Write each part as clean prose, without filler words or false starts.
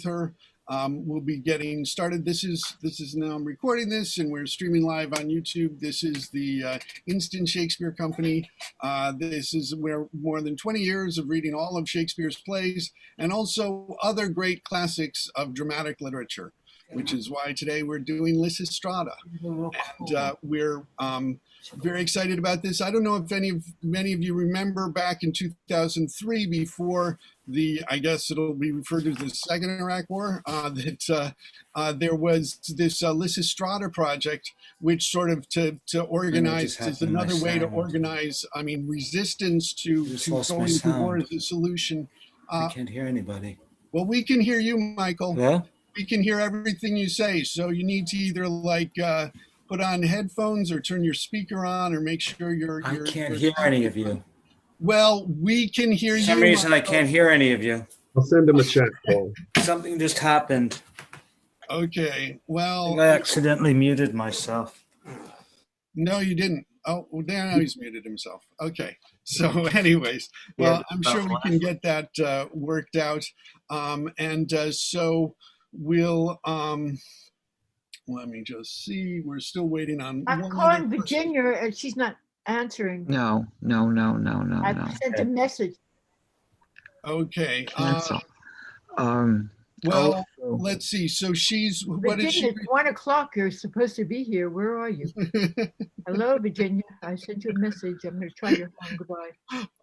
her. We'll be getting started. This is now I'm recording this and we're streaming live on YouTube. This is the Instant Shakespeare Company. This is where more than 20 years of reading all of Shakespeare's plays and also other great classics of dramatic literature, which is why today we're doing Lysistrata. And we're very excited about this. I don't know if many of you remember back in 2003, before I guess it'll be referred to as the Second Iraq War, that there was this Lysistrata project, which sort of to organize is another way to organize, resistance to going to war as a solution. I can't hear anybody. Well, we can hear you, Michael. Yeah? We can hear everything you say. So you need to either put on headphones or turn your speaker on or make sure I can't hear any of you. Well, we can hear you. For some reason, I can't hear any of you. I'll send him a chat call. Something just happened. Okay, well. I accidentally muted myself. No, you didn't. Oh, well, now he's muted himself. Okay, so anyways, well, I'm sure we can get that worked out. So we'll, let me just see. We're still waiting on. I'm calling Virginia and she's not answering. No. I sent a message. Okay. Cancel. Well, let's see. So she's, what is she? It's 1 o'clock. You're supposed to be here. Where are you? Hello, Virginia. I sent you a message. I'm going to try your phone. Goodbye.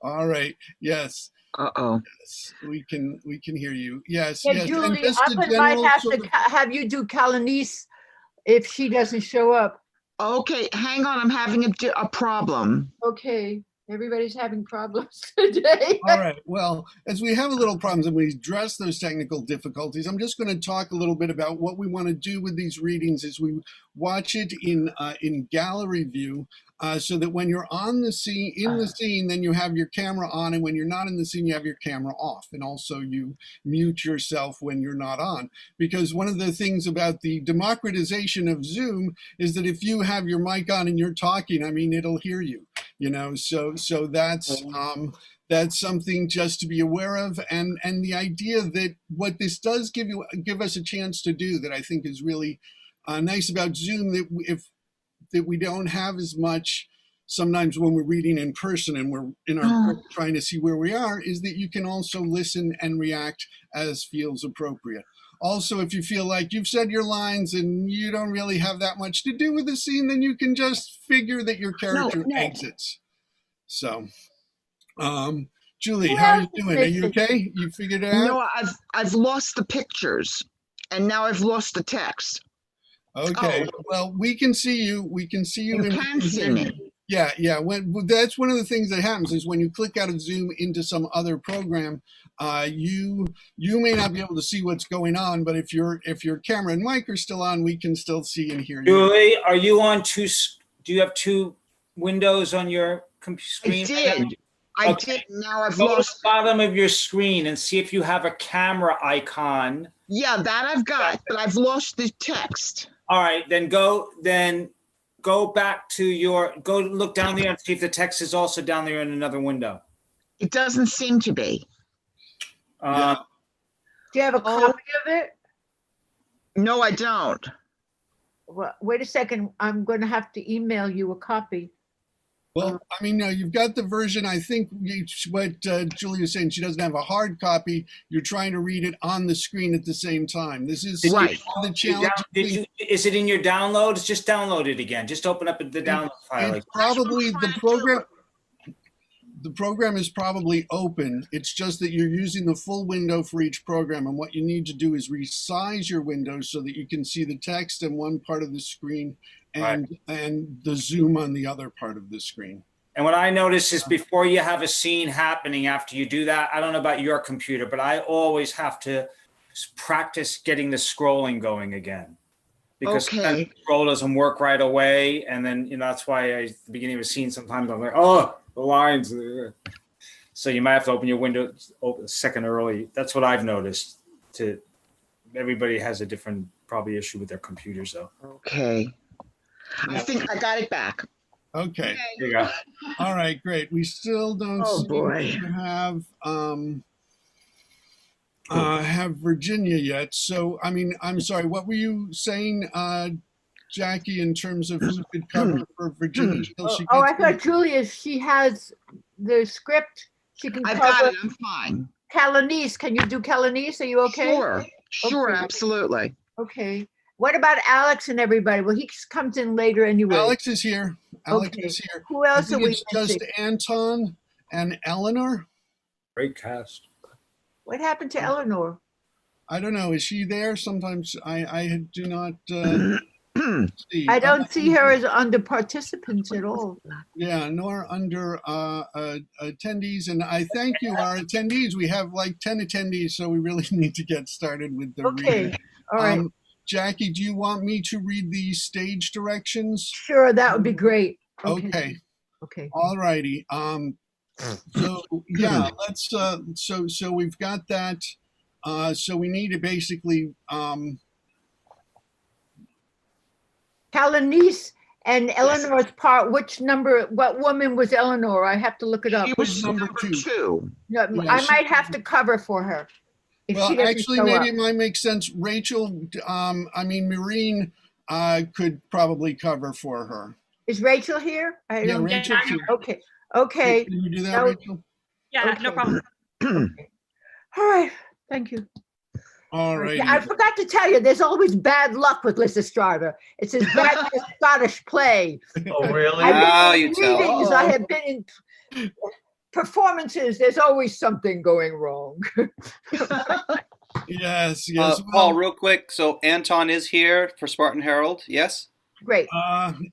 All right. Yes. Uh-oh. Yes, we can hear you. Yes. Yeah, yes. Julie, I might have to have you do Calanice if she doesn't show up. Okay, hang on. I'm having a problem. Okay. Everybody's having problems today. All right. Well, as we have a little problems and we address those technical difficulties, I'm just going to talk a little bit about what we want to do with these readings as we watch it in gallery view, so that when you're on the scene, then you have your camera on, and when you're not in the scene, you have your camera off, and also you mute yourself when you're not on. Because one of the things about the democratization of Zoom is that if you have your mic on and you're talking, it'll hear you. So that's something just to be aware of, and the idea that what this does give us a chance to do that I think is really nice about Zoom, that we don't have as much sometimes when we're reading in person and we're in our trying to see where we are, is that you can also listen and react as feels appropriate. Also, if you feel like you've said your lines and you don't really have that much to do with the scene, then you can just figure that your character exits. So, Julie, how are you doing? Are you okay? You figured it out? No, I've lost the pictures, and now I've lost the text. Okay. Oh. Well, we can see you. We can see you. You can see me. Yeah. That's one of the things that happens is when you click out of Zoom into some other program, you may not be able to see what's going on, but if your camera and mic are still on, we can still see and hear you. Julie, are you on do you have two windows on your screen? I did. Now I've Go lost to the bottom of your screen and see if you have a camera icon. Yeah, that I've got, but I've lost the text. All right, then go back to go look down there and see if the text is also down there in another window. It doesn't seem to be. Do you have a copy of it? No, I don't. Well, wait a second. I'm going to have to email you a copy. Well, no, you've got the version. I think what Julie was saying, she doesn't have a hard copy. You're trying to read it on the screen at the same time. This is right. The challenge. Is it in your downloads? Just download it again. Just open up the download file. It's probably the program. The program is probably open. It's just that you're using the full window for each program. And what you need to do is resize your window so that you can see the text in one part of the screen and the zoom on the other part of the screen. And what I notice is before you have a scene happening, after you do that, I don't know about your computer, but I always have to practice getting the scrolling going again. Because the scroll doesn't work right away. And then, that's why at the beginning of a scene, sometimes I'm like, the lines. So you might have to open your window a second early. That's what I've noticed. Everybody has a different probably issue with their computers, though. Okay. I think I got it back. Okay. There you go. All right, great. We still don't seem to have have Virginia yet. So, I mean, I'm sorry, what were you saying, Jackie, in terms of who could cover for Virginia till she Oh, gets I thought Julia, she has the script. She can I've got cover it. I'm fine. Callanese. Can you do Callanese? Are you okay? Sure, Okay. absolutely. Okay. What about Alex and everybody? Well, he comes in later anyway. Alex is here. Alex Okay. is here. Who I else are think we it's just missing? Anton and Eleanor. Great cast. What happened to Eleanor? I don't know. Is she there? Sometimes I do not see. I don't see her as under participants at all. Yeah, nor under attendees. And I thank you, our attendees. We have like 10 attendees, so we really need to get started with the Okay. reading. All right. Jackie, do you want me to read the stage directions? Sure, that would be great. Okay. Okay. All righty. So yeah, let's so we've got that. So we need to basically Callanese and Eleanor's part, which number, what woman was Eleanor? I have to look it up. She was number number two. 2. No, Yeah, I might have to cover for her. If she well, doesn't actually, show maybe up. it might make sense. Rachel, I mean, Maureen could probably cover for her. Is Rachel here? I Yeah, don't. Rachel's here. Okay. Okay. Can you do that, No. Rachel? Yeah, no Okay. problem. All right. Thank you. All righty. Yeah, I forgot to tell you, there's always bad luck with Lysistrata. It's as bad as Scottish play. Oh, really? I've been Wow, in you tell. meetings, I have been in performances. There's always something going wrong. Yes, yes. Paul, real quick. So Anton is here for Spartan Herald. Yes. Great.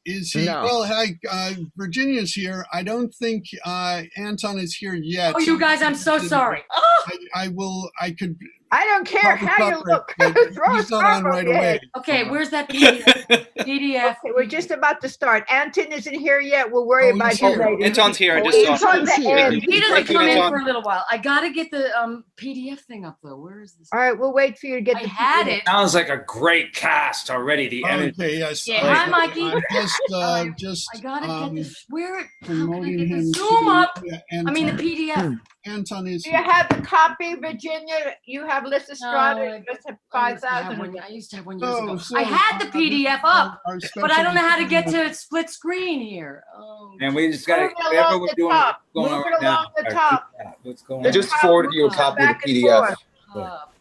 Is he? No. Well, hi, Virginia's here. I don't think Anton is here yet. Oh, you guys, I'm so sorry. Oh, I will. I could. I don't care probably how you cover look. it, but Throw a he's not scarf on over right your away. head. okay, where's that PDF? PDF. Okay, we're just about to start. Anton isn't here yet. We'll worry Oh, about he's him here. later. Anton's here. I just saw. Anton's Anton's here. end. He doesn't Thank you, come in Anton. for a little while. I gotta get the PDF thing up though. Where is this? All right, we'll wait for you to get I the had it. Sounds like a great cast already. The energy. Okay. Yes. Yeah, hi, Mikey. I'm I just gotta get this. Where? How can I promoting get the him. Zoom up? Yeah, I mean the PDF. Anton is Do you have the copy, Virginia? You have Lysistrata? No, You must have I used to have 5,000. one- I used to have one years Oh, ago. so, I had the this PDF is up, our but I don't know how to get special- to split screen here. Oh. And we just got to, Move it whatever along we're the doing, top. what's going Move on it right now. along the All right, top. keep that. What's going The on? I just top forwarded you a moves copy of back the and PDF. forth. Up.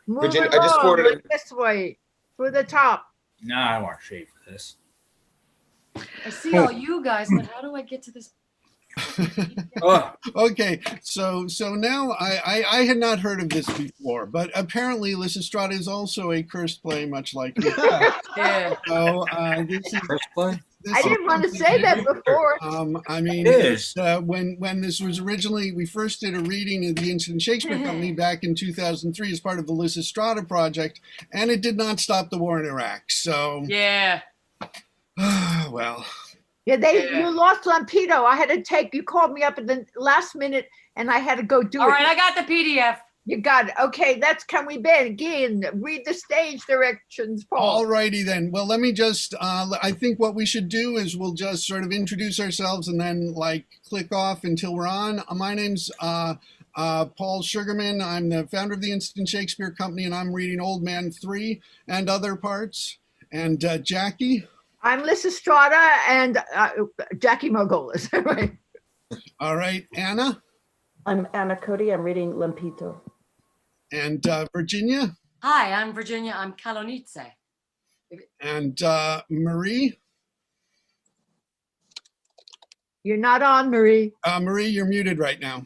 Move Virginia, it I just along, forwarded like this way, through the top. No, I want to shave for this. I see all you guys, but how do I get to this? Oh, Okay, so now I had not heard of this before, but apparently Lysistrata is also a cursed play, much like me. Yeah. So this is. first play. This I is didn't want to something say that new. before. I mean, It is. when this was originally, we first did a reading of the Instant Shakespeare Company back in 2003 as part of the Lysistrata project, and it did not stop the war in Iraq. So, Yeah. well, Yeah, Yeah. you lost Lampedo. I had to take, you called me up at the last minute and I had to go do All it. right, I got the PDF. You got it. Okay, can we begin? Read the stage directions, Paul. all righty then. Well, let me just, I think what we should do is we'll just sort of introduce ourselves and then like click off until we're on. My name's Paul Sugarman. I'm the founder of the Instant Shakespeare Company, and I'm reading Old Man 3 and other parts. And Jackie? I'm Lysistrata and Jackie Margolis. Right. All right, Anna? I'm Anna Cody. I'm reading Lampito. And Virginia? Hi, I'm Virginia. I'm Kalonice. And Marie? You're not on, Marie. Marie, you're muted right now.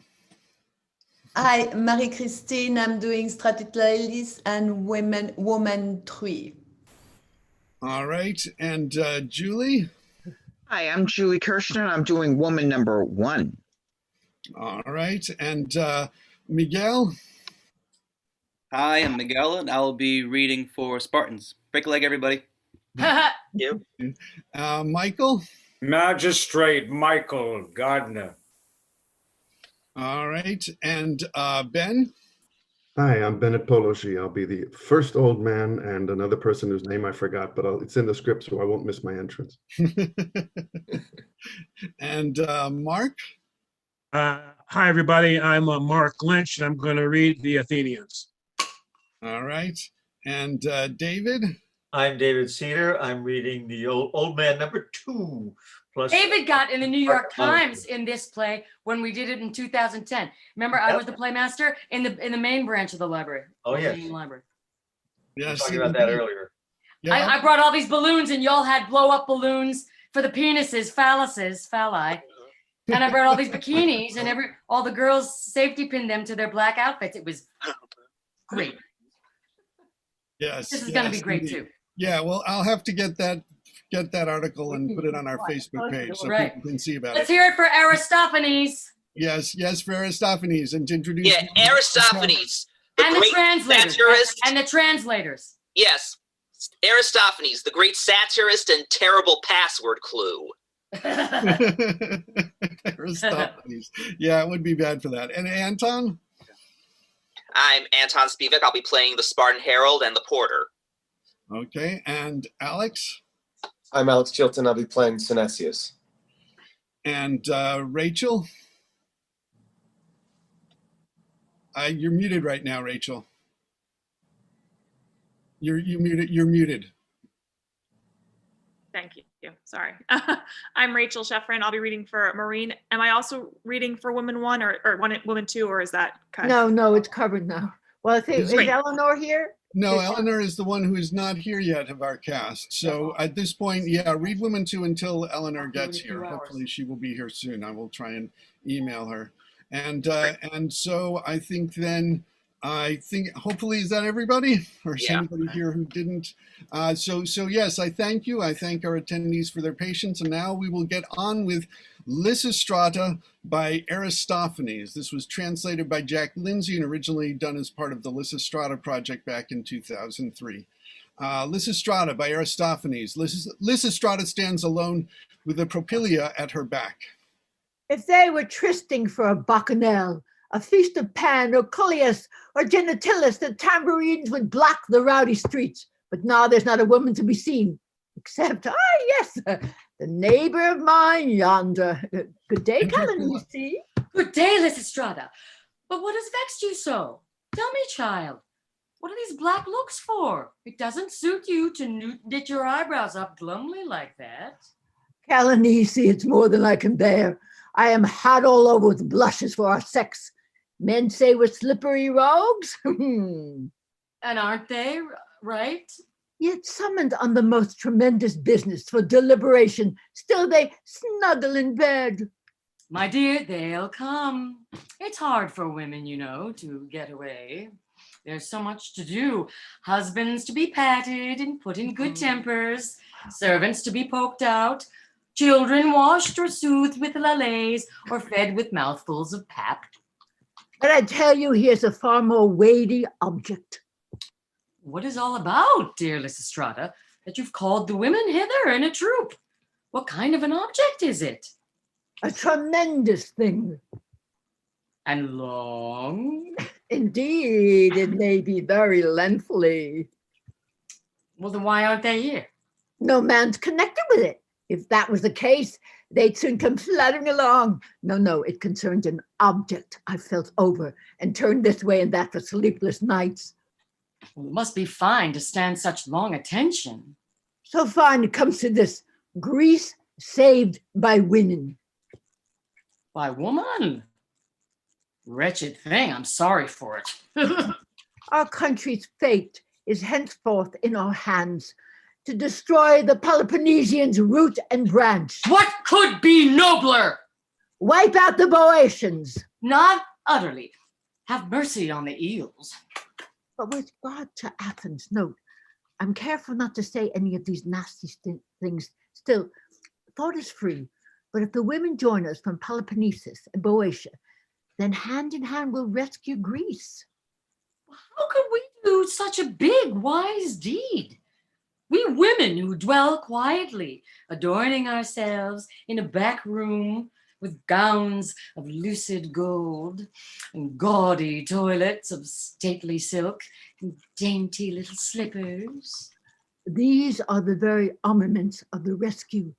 Hi, Marie-Christine. I'm doing Strategist and Woman 3. All right, and Julie? Hi, I'm Julie Kirshner. I'm doing woman number 1. All right, and Miguel? Hi, I'm Miguel, and I'll be reading for Spartans. Break a leg, everybody. Michael? Magistrate Michael Gardner. All right, and Ben? Hi, I'm Bennett Poloshi. I'll be the first old man and another person whose name I forgot, but it's in the script, so I won't miss my entrance. And Mark? Hi, everybody. I'm Mark Lynch, and I'm going to read the Athenians. All right. And David? I'm David Cedar. I'm reading the old man #2. Plus, David got in the New York Times in this play when we did it in 2010. Remember, I was the playmaster in the main branch of the library. Oh, yes. Library. We were Yes, talking about that earlier. Yeah. I brought all these balloons, and y'all had blow-up balloons for the penises, phalli. And I brought all these bikinis, and all the girls safety pinned them to their black outfits. It was great. Yes. This is going to be great too. Yeah, well, I'll have to get that article and put it on our Facebook page so people can see about Let's it. hear it for Aristophanes. Yes, for Aristophanes, and to introduce. Yeah, Aristophanes. And the translators. Satirist. And the translators. Yes, Aristophanes, the great satirist and terrible password clue. Aristophanes. Yeah, it would be bad for that. And Anton? I'm Anton Spivak. I'll be playing the Spartan Herald and the Porter. Okay, and Alex? I'm Alex Chilton. I'll be playing Synesius. And Rachel? You're muted right now, Rachel. You're muted. Thank you. Sorry. I'm Rachel Sheffrin. I'll be reading for Maureen. Am I also reading for Woman 1 or Woman 2, or is that cut? No, it's covered now. Well, I think, is Eleanor here? No, Eleanor is the one who is not here yet of our cast. So at this point, yeah, read Woman 2 until Eleanor gets here. Hopefully she will be here soon. I will try and email her. And so I think hopefully, is that everybody? Or is anybody here who didn't? So yes, I thank you. I thank our attendees for their patience. And now we will get on with Lysistrata by Aristophanes. This was translated by Jack Lindsay and originally done as part of the Lysistrata project back in 2003. Lysistrata by Aristophanes. Lysistrata stands alone with the Propylia at her back. If they were trysting for a bacchanal, a feast of Pan or Cullius or Genitillus, the tambourines would block the rowdy streets. But now there's not a woman to be seen, except, yes, the neighbor of mine yonder. Good day, Calendisi. Good day, Lysistrata. But what has vexed you so? Tell me, child, what are these black looks for? It doesn't suit you to knit your eyebrows up glumly like that. Calendisi, it's more than I can bear. I am hot all over with blushes for our sex. Men say we're slippery rogues. And aren't they, right? Yet summoned on the most tremendous business for deliberation, still they snuggle in bed. My dear, they'll come. It's hard for women, you know, to get away. There's so much to do. Husbands to be patted and put in good tempers, servants to be poked out, children washed or soothed with lalays or fed with mouthfuls of pap. But I tell you, here's a far more weighty object. What is all about, dear Lysistrata, that you've called the women hither in a troop? What kind of an object is it? A tremendous thing. And long? Indeed, it may be very lengthily. Well, then why aren't they here? No man's connected with it. If that was the case, they'd soon come fluttering along. No, it concerned an object I felt over and turned this way and that for sleepless nights. Well, it must be fine to stand such long attention. So fine it comes to this: Greece saved by women. By woman? Wretched thing, I'm sorry for it. Our country's fate is henceforth in our hands, to destroy the Peloponnesians root and branch. What could be nobler? Wipe out the Boeotians. Not utterly. Have mercy on the eels. But with regard to Athens, note, I'm careful not to say any of these nasty things. Still, thought is free. But if the women join us from Peloponnesus and Boeotia, then hand in hand we'll rescue Greece. How could we do such a big, wise deed? We women who dwell quietly, adorning ourselves in a back room with gowns of lucid gold and gaudy toilets of stately silk and dainty little slippers. These are the very armaments of the rescue.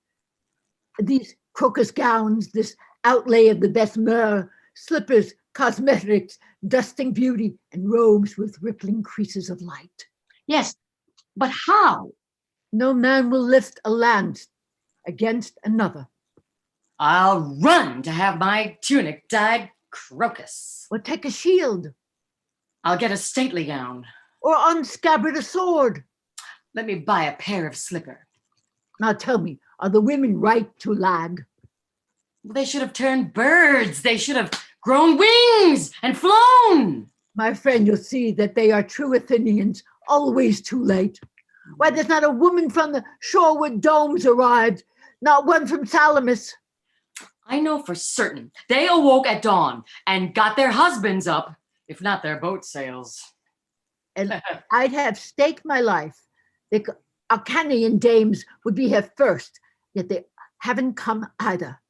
These crocus gowns, this outlay of the best myrrh, slippers, cosmetics, dusting beauty, and robes with rippling creases of light. Yes, but how? No man will lift a lance against another. I'll run to have my tunic dyed crocus. Or take a shield. I'll get a stately gown. Or unscabbard a sword. Let me buy a pair of slipper. Now tell me, are the women right to lag? They should have turned birds. They should have grown wings and flown. My friend, you'll see that they are true Athenians, always too late. Why, there's not a woman from the shorewood domes arrived, not one from Salamis. I know for certain they awoke at dawn and got their husbands up, if not their boat sails. And I'd have staked my life. The Arcanian dames would be here first, yet they haven't come either.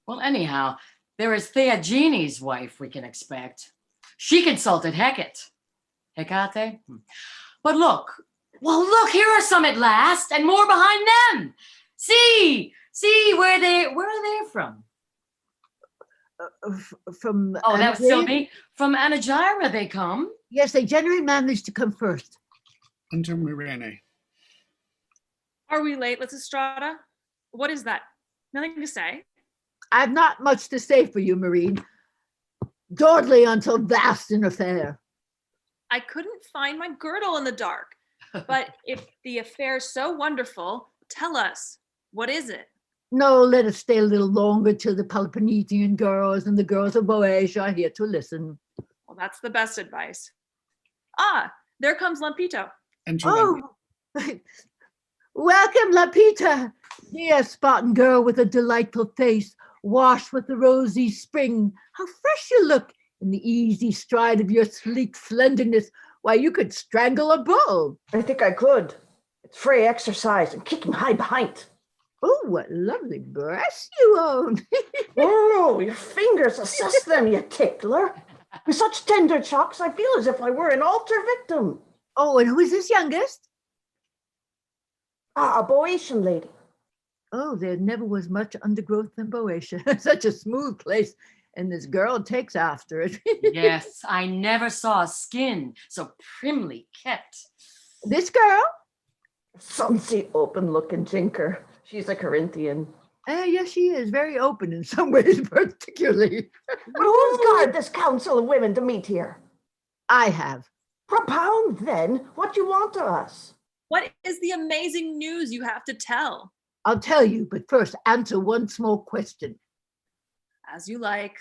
Well, anyhow, there is Theagene's wife we can expect. She consulted Hecate. Hecate? But look, here are some at last, and more behind them. See, where are they from? From that was still me. From Anagyra they come. Yes, they generally manage to come first. Unto Myrene. Are we late, Lysistrata? What is that? Nothing to say? I've not much to say for you, Marine. Dawdley until vast an affair. I couldn't find my girdle in the dark. But if the affair's so wonderful, tell us, what is it? No, let us stay a little longer till the Peloponnesian girls and the girls of Boeotia are here to listen. Well, that's the best advice. Ah, there comes Lampito. Welcome, Lapita, dear Spartan girl with a delightful face, washed with the rosy spring. How fresh you look in the easy stride of your sleek slenderness. Why, you could strangle a bull. I think I could. It's free exercise and kicking high behind. Oh, what lovely breasts you own. Oh, your fingers, assess them, you tickler. With such tender chocks, I feel as if I were an altar victim. Oh, and who is this youngest? A Boeotian lady. Oh, there never was much undergrowth in Boeotia. Such a smooth place, and this girl takes after it. Yes, I never saw a skin so primly kept. This girl? Some see open-looking jinker. She's a Corinthian. Yes, she is very open in some ways, particularly. Who's guard this council of women to meet here? I have. Propound, then, what you want of us. What is the amazing news you have to tell? I'll tell you, but first answer one small question. As you like.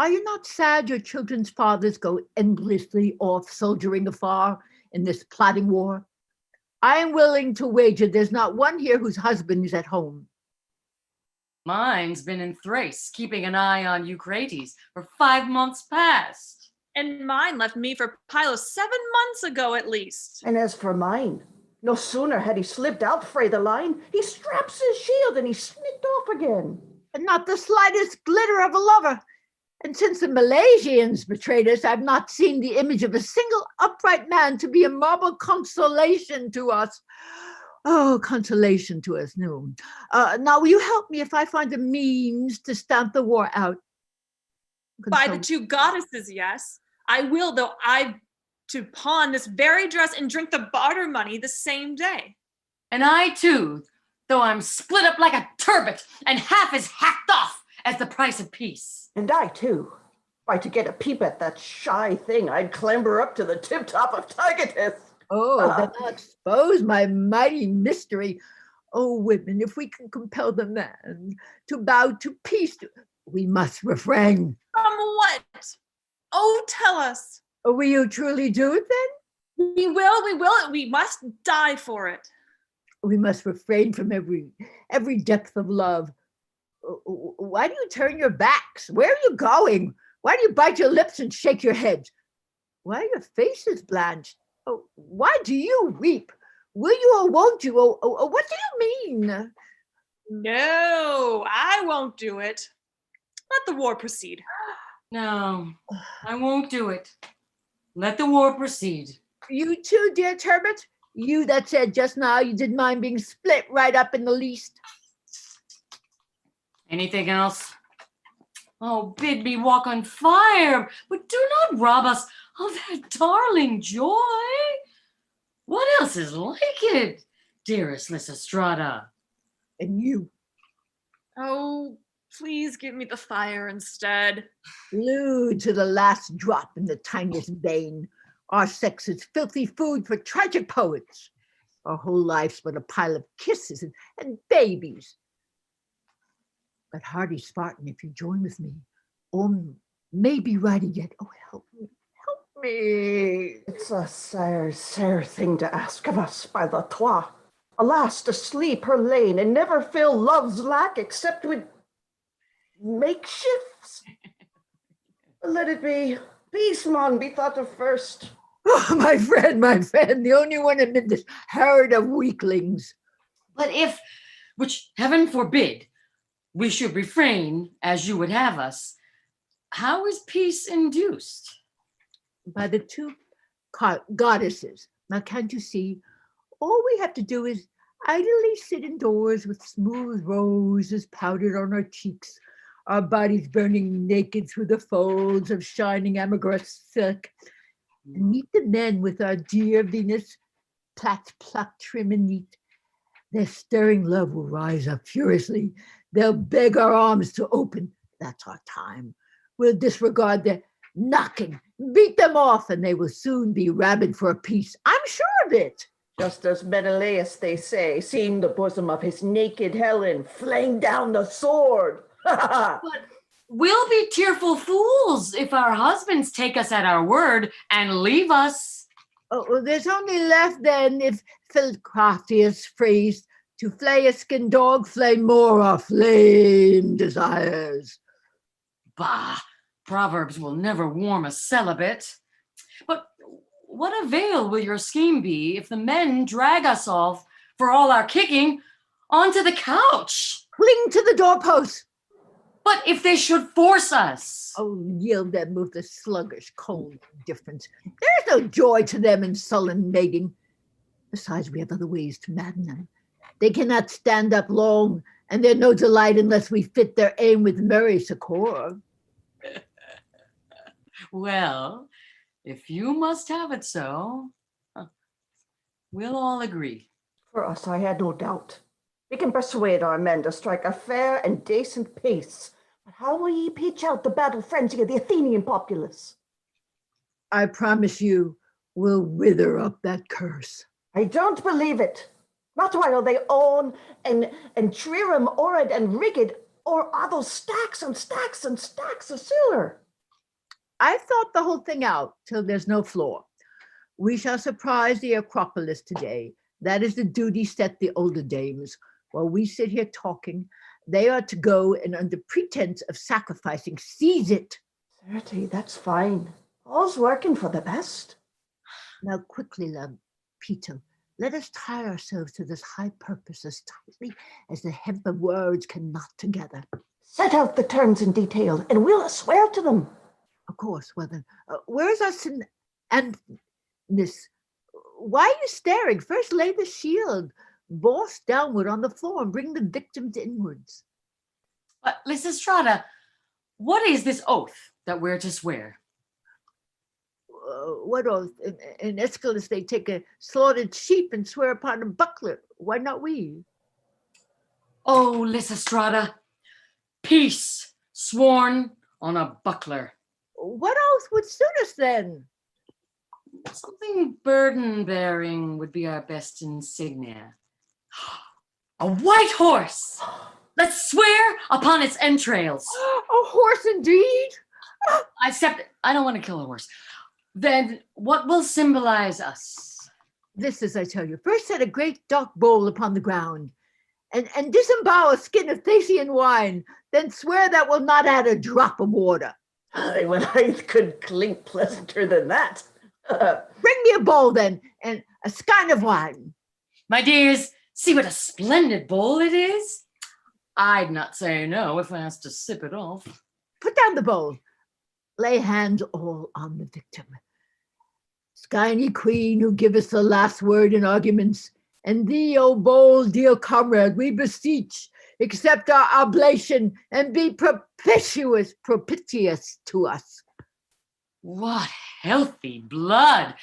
Are you not sad your children's fathers go endlessly off soldiering afar in this plotting war? I am willing to wager there's not one here whose husband is at home. Mine's been in Thrace, keeping an eye on Eucrates for 5 months past. And mine left me for Pylos 7 months ago at least. And as for mine, no sooner had he slipped out frae the line, he straps his shield and he sneaked off again. And not the slightest glitter of a lover. And since the Malaysians betrayed us, I've not seen the image of a single upright man to be a marble consolation to us. Oh, consolation to us, no. Now, will you help me if I find a means to stamp the war out? By the 2 goddesses, yes. I will, though I've to pawn this very dress and drink the barter money the same day. And I too, though I'm split up like a turbot and half is hacked off as the price of peace. And I too. Why, to get a peep at that shy thing, I'd clamber up to the tip-top of Tigatus. Oh, then I'll expose my mighty mystery. Oh, women, if we can compel the man to bow to peace, we must refrain. From what? Oh, tell us. Oh, will you truly do it then? We will. We must die for it. We must refrain from every depth of love. Why do you turn your backs? Where are you going? Why do you bite your lips and shake your head? Why are your faces blanched? Oh, why do you weep? Will you or won't you? Oh, what do you mean? No, I won't do it. Let the war proceed. No, I won't do it. Let the war proceed. You too, dear Turbot? You that said just now you didn't mind being split right up in the least. Anything else? Oh, bid me walk on fire, but do not rob us of that darling joy. What else is like it, dearest Lysistrata? And you, Oh, please give me the fire instead. glued to the last drop in the tiniest vein. Our sex is filthy food for tragic poets. Our whole life's but a pile of kisses and babies. But hardy Spartan, if you join with me, or may be ready yet. Oh, help me, help me. It's a sair thing to ask of us, by the trois. Alas, to sleep her lane and never fill love's lack except with makeshifts. Let it be. Peace, mon, be thought of first. Oh, my friend, the only one amid this herd of weaklings. But if, which heaven forbid, we should refrain as you would have us, how is peace induced? By the two goddesses. Now, can't you see? All we have to do is idly sit indoors with smooth roses powdered on our cheeks, our bodies burning naked through the folds of shining ambergris silk, and meet the men with our dear Venus, plaits plucked, trim and neat. Their stirring love will rise up furiously. They'll beg our arms to open. That's our time. We'll disregard their knocking, beat them off, and they will soon be rabid for a peace. I'm sure of it. Just as Menelaus, they say, seeing the bosom of his naked Helen, fling down the sword. But we'll be tearful fools if our husbands take us at our word and leave us. Oh, well, there's only left then, if Philocrates phrased, to flay a skin dog, flay more our flame desires. Bah, proverbs will never warm a celibate. But what avail will your scheme be if the men drag us off, for all our kicking, onto the couch? Cling to the doorpost. But if they should force us? Oh, yield them with the sluggish, cold indifference. There's no joy to them in sullen mating. Besides, we have other ways to madden them. They cannot stand up long, and they're no delight unless we fit their aim with merry succor. Well, if you must have it so, we'll all agree. For us, I had no doubt. We can persuade our men to strike a fair and decent peace. But how will ye peach out the battle frenzy of the Athenian populace? I promise you, we'll wither up that curse. I don't believe it. Not while they own and trirem orid and rigged, or are those stacks and stacks and stacks of silver. I thought the whole thing out till there's no floor. We shall surprise the Acropolis today. That is the duty set the older dames. While we sit here talking, they are to go and under pretense of sacrificing, seize it. Certes, that's fine. All's working for the best. Now quickly, love, Peter, let us tie ourselves to this high purpose as tightly as the hemp of words can knot together. Set out the terms in detail, and we'll swear to them. Of course. Well then, where is us and Miss? Why are you staring? First lay the shield, boss downward on the floor, and bring the victims inwards. But Lysistrata, what is this oath that we're to swear? What oath? In Aeschylus, they take a slaughtered sheep and swear upon a buckler. Why not we? Oh, Lysistrata, peace sworn on a buckler. What oath would suit us then? Something burden-bearing would be our best insignia. A white horse! Let's swear upon its entrails. A horse indeed? Except I don't want to kill a horse. Then what will symbolize us? This is, I tell you, first set a great dark bowl upon the ground, and disembowel a skin of Thasian wine, then swear that will not add a drop of water. When I could clink pleasanter than that. Bring me a bowl then, and a skein of wine. My dears, see what a splendid bowl it is. I'd not say no if asked to sip it off. Put down the bowl. Lay hands all on the victim. Skyny queen, who givest the last word in arguments, and thee, O bold, dear comrade, we beseech, accept our oblation and be propitious to us. What healthy blood!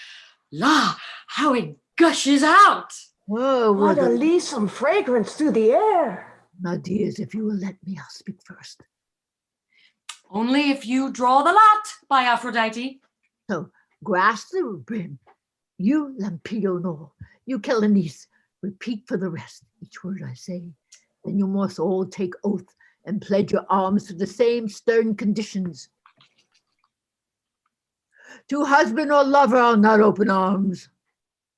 La, how it gushes out! Whoa, What a lethal fragrance through the air. Now, dears, if you will let me, I'll speak first. Only if you draw the lot, by Aphrodite. So, grasp the brim. You, Lampido, know. You, Calanice, repeat for the rest each word I say. Then you must all take oath and pledge your arms to the same stern conditions. To husband or lover, I'll not open arms.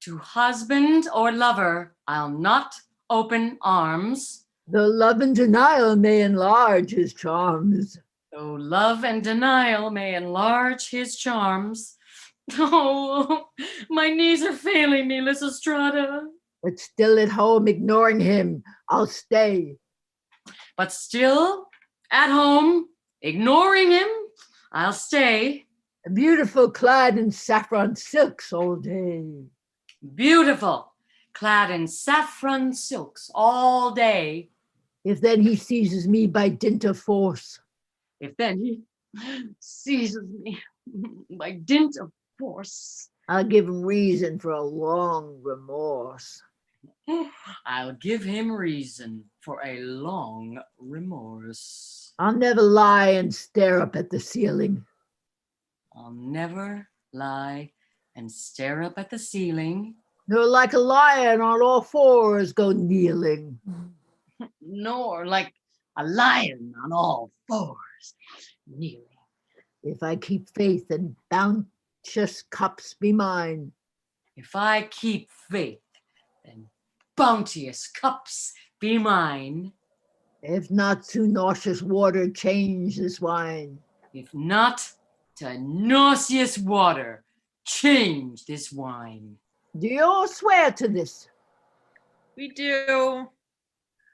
To husband or lover, I'll not open arms. Though love and denial may enlarge his charms. Though love and denial may enlarge his charms. Oh, my knees are failing me, Lysistrata. But still at home, ignoring him, I'll stay. But still at home, ignoring him, I'll stay. Beautiful, clad in saffron silks all day. Beautiful, clad in saffron silks all day. If then he seizes me by dint of force. If then he seizes me by dint of force. I'll give him reason for a long remorse. I'll give him reason for a long remorse. I'll never lie and stare up at the ceiling. I'll never lie and stare up at the ceiling. Nor like a lion on all fours go kneeling. Nor like a lion on all fours kneeling. If I keep faith and bounteous cups be mine. If I keep faith, then bounteous cups be mine. If not to nauseous water, change this wine. If not to nauseous water, change this wine. Do you all swear to this? We do.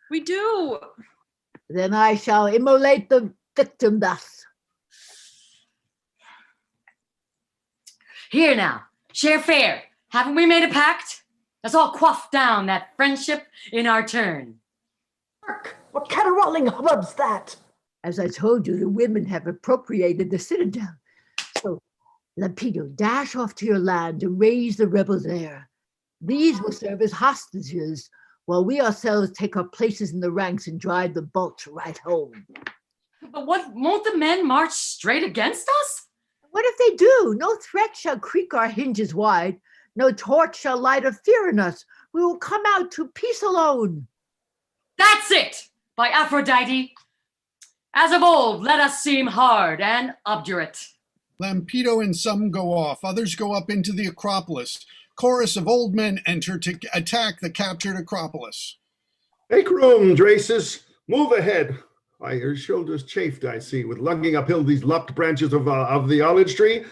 We do. Then I shall immolate the victim thus. Here now, share fair. Haven't we made a pact? Let's all quaff down that friendship in our turn. Hark! What caterwauling hubbub's that? As I told you, the women have appropriated the citadel. So, Lampido, dash off to your land and raise the rebels there. These will serve as hostages, while we ourselves take our places in the ranks and drive the bulk right home. But what, won't the men march straight against us? What if they do? No threat shall creak our hinges wide. No torch shall light a fear in us. We will come out to peace alone. That's it, by Aphrodite. As of old, let us seem hard and obdurate. Lampido and some go off. Others go up into the Acropolis. Chorus of old men enter to attack the captured Acropolis. Make room, Draces. Move ahead. Why, your shoulders chafed, I see, with lugging uphill these lopped branches of the olive tree.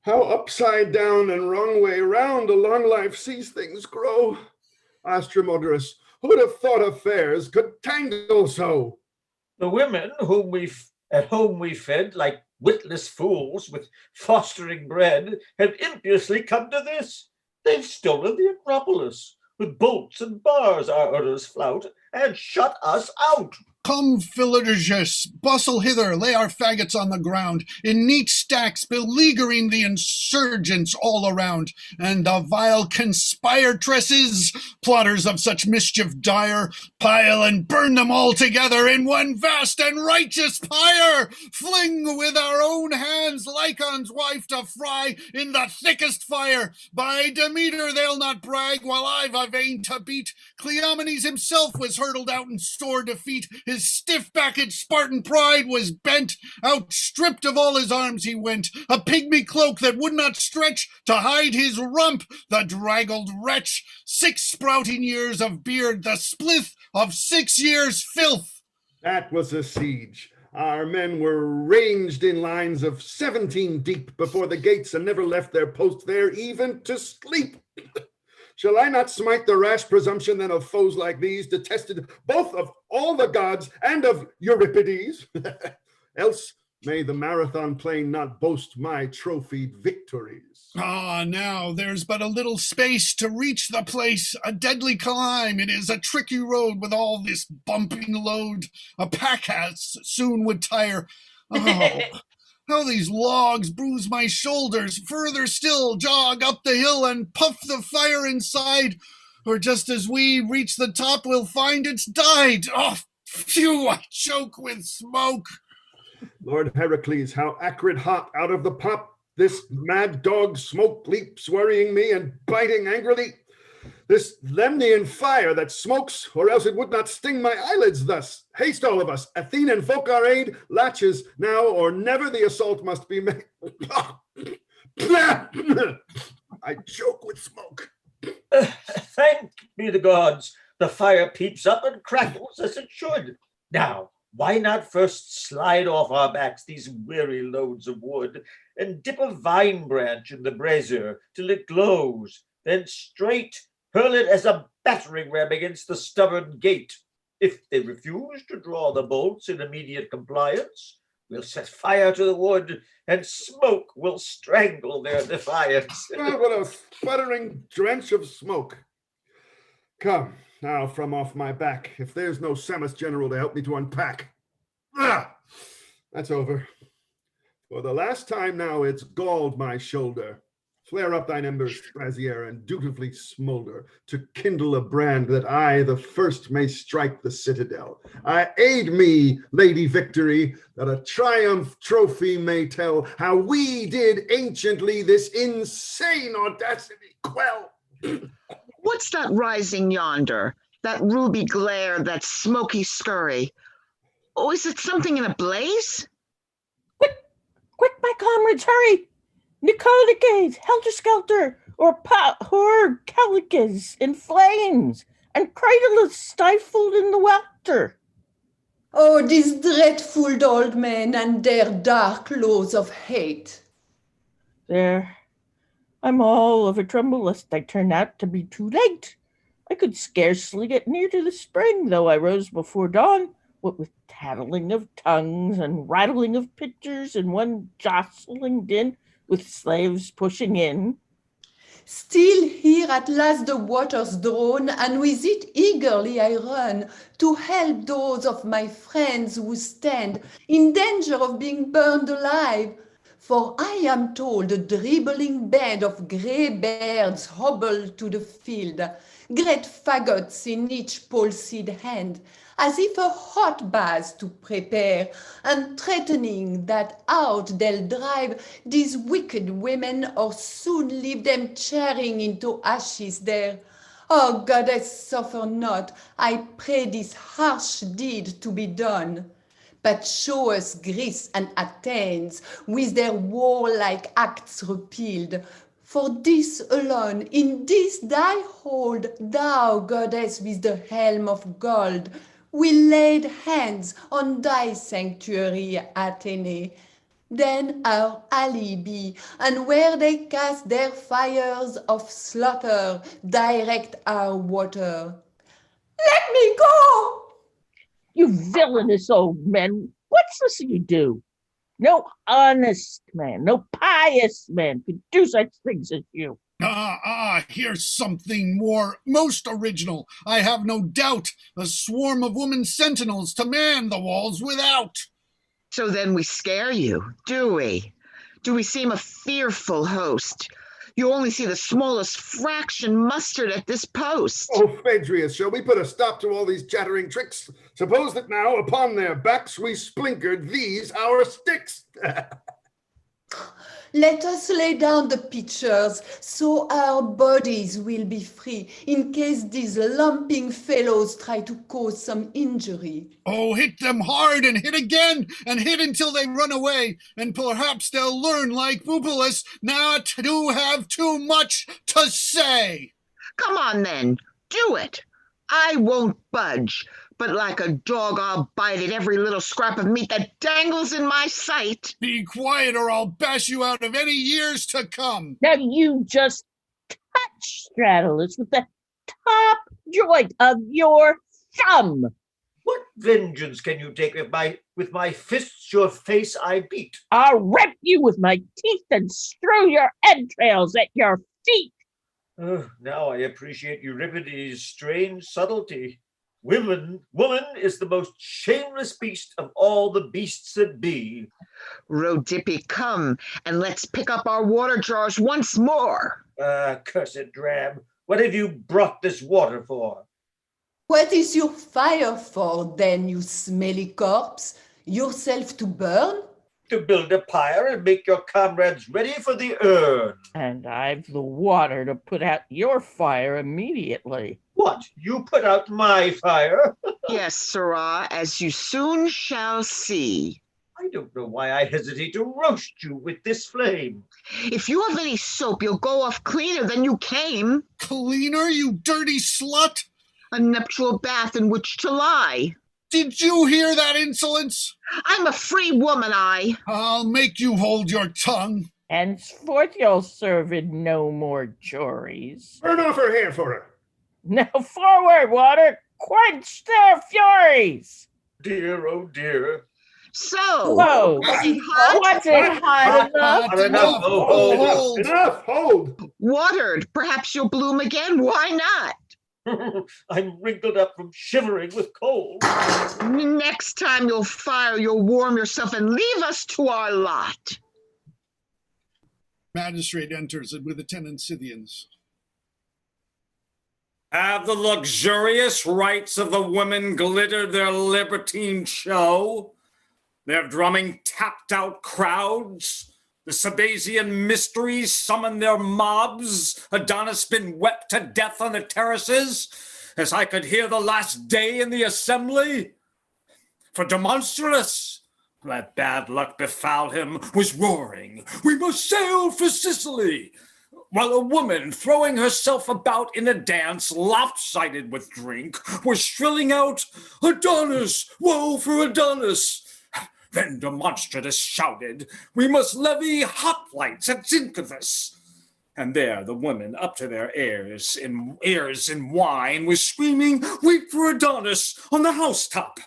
How upside down and wrong way round a long life sees things grow. Astromodorus, who'd have thought affairs could tangle so? The women at whom we fed like witless fools with fostering bread have impiously come to this. They've stolen the Acropolis. With bolts and bars our orders flout, and shut us out. Come, Philodergus, bustle hither, lay our faggots on the ground, in neat stacks beleaguering the insurgents all around, and the vile conspiratresses, plotters of such mischief dire, pile and burn them all together in one vast and righteous pyre, fling with our own hands Lycon's wife to fry in the thickest fire. By Demeter they'll not brag, while I've a vein to beat. Cleomenes himself was hurtled out in sore defeat. His stiff-backed Spartan pride was bent. Outstripped of all his arms he went, a pygmy cloak that would not stretch to hide his rump, the draggled wretch. 6 sprouting years of beard, the splith of 6 years' filth. That was a siege. Our men were ranged in lines of 17 deep before the gates and never left their post there even to sleep. Shall I not smite the rash presumption then of foes like these, detested both of all the gods and of Euripides? Else May the marathon plain not boast my trophied victories. Ah, now there's but a little space to reach the place. A deadly climb. It is a tricky road with all this bumping load. A pack ass soon would tire. Oh, how these logs bruise my shoulders. Further still, jog up the hill and puff the fire inside. Or just as we reach the top, we'll find it's died. Oh, phew, I choke with smoke. Lord Heracles, how acrid hot out of the pop this mad dog smoke leaps, worrying me and biting angrily. This Lemnian fire that smokes, or else it would not sting my eyelids thus. Haste all of us, Athenian folk our aid, latches now or never the assault must be made. I choke with smoke. Thank be the gods, the fire peeps up and crackles as it should. Now, why not first slide off our backs these weary loads of wood and dip a vine branch in the brazier till it glows, then straight hurl it as a battering ram against the stubborn gate. If they refuse to draw the bolts in immediate compliance, we'll set fire to the wood and smoke will strangle their defiance. Oh, what a sputtering drench of smoke. Come, now from off my back, if there's no Samus general to help me to unpack. That's over. For the last time now it's galled my shoulder. Flare up thine embers, brazier, and dutifully smolder, to kindle a brand that I the first may strike the citadel. Aid me, Lady Victory, that a triumph trophy may tell how we did anciently this insane audacity quell. What's that rising yonder? That ruby glare, that smoky scurry? Oh, is it something in a blaze? Quick, my comrades, hurry! Nicolicades, helter-skelter, or Calicas in flames, and Cradulus stifled in the welter. Oh, these dreadful old men and their dark laws of hate. There, I'm all of a tremble lest I turn out to be too late. I could scarcely get near to the spring, though I rose before dawn, what with tattling of tongues and rattling of pitchers and one jostling din, with slaves pushing in. Still here at last the water's drawn, and with it eagerly I run to help those of my friends who stand in danger of being burned alive. For I am told a dribbling band of grey birds hobble to the field, great faggots in each palsied hand, as if a hot bath to prepare, and threatening that out they'll drive these wicked women, or soon leave them charring into ashes there. Oh, goddess, suffer not, I pray this harsh deed to be done. But show us Greece and Athens, with their warlike acts repealed. For this alone, in this thy hold, thou, goddess with the helm of gold, we laid hands on thy sanctuary, Athene. Then our alibi, and where they cast their fires of slaughter, direct our water. Let me go! You villainous old men, what's this you do? No honest man, no pious man could do such things as you. Here's something more most original. I have no doubt a swarm of women sentinels to man the walls without. So then we scare you, do we? Do we seem a fearful host? You only see the smallest fraction mustered at this post. Oh, Phaedrius, shall we put a stop to all these chattering tricks? Suppose that now upon their backs we splinkered these our sticks. Let us lay down the pitchers, so our bodies will be free, in case these lumping fellows try to cause some injury. Oh, hit them hard and hit again, and hit until they run away, and perhaps they'll learn, like Bupalus, not to have too much to say. Come on then, do it. I won't budge, but like a dog I'll bite at every little scrap of meat that dangles in my sight. Be quiet or I'll bash you out of any years to come. Now you just touch Stratus with the top joint of your thumb. What vengeance can you take with my fists your face I beat? I'll rip you with my teeth and strew your entrails at your feet. Now I appreciate Euripides' strange subtlety. Woman is the most shameless beast of all the beasts that be. Rodippy, come and let's pick up our water jars once more. Cursed drab, what have you brought this water for? What is your fire for, then, you smelly corpse? Yourself to burn? To build a pyre and make your comrades ready for the urn. And I've the water to put out your fire immediately. What? You put out my fire? Yes, sirrah, as you soon shall see. I don't know why I hesitate to roast you with this flame. If you have any soap, you'll go off cleaner than you came. Cleaner, you dirty slut? A nuptial bath in which to lie. Did you hear that insolence? I'm a free woman, I'll make you hold your tongue. Henceforth you'll serve in no more juries. Burn off her hair for her. Now forward, water! Quench their furies! Dear, oh dear. So, Whoa! was it hot? Was it hot enough? Hot enough. Hold. Enough, hold. Watered. Perhaps you'll bloom again. Why not? I'm wrinkled up from shivering with cold. Next time you'll fire, you'll warm yourself and leave us to our lot. Magistrate enters with attendant Scythians. Have the luxurious rights of the women glittered their libertine show? Their drumming tapped out crowds? The Sabasian mysteries summon their mobs? Adonis been wept to death on the terraces, as I could hear the last day in the assembly? For Demonstrus, let bad luck befall him, was roaring, "We must sail for Sicily," while a woman throwing herself about in a dance lopsided with drink was shrilling out, "Adonis, woe for Adonis." Then Demonstratus shouted, "We must levy hoplites at Zincathus." And there the women, up to their ears in wine, was screaming, "Weep for Adonis" on the housetop.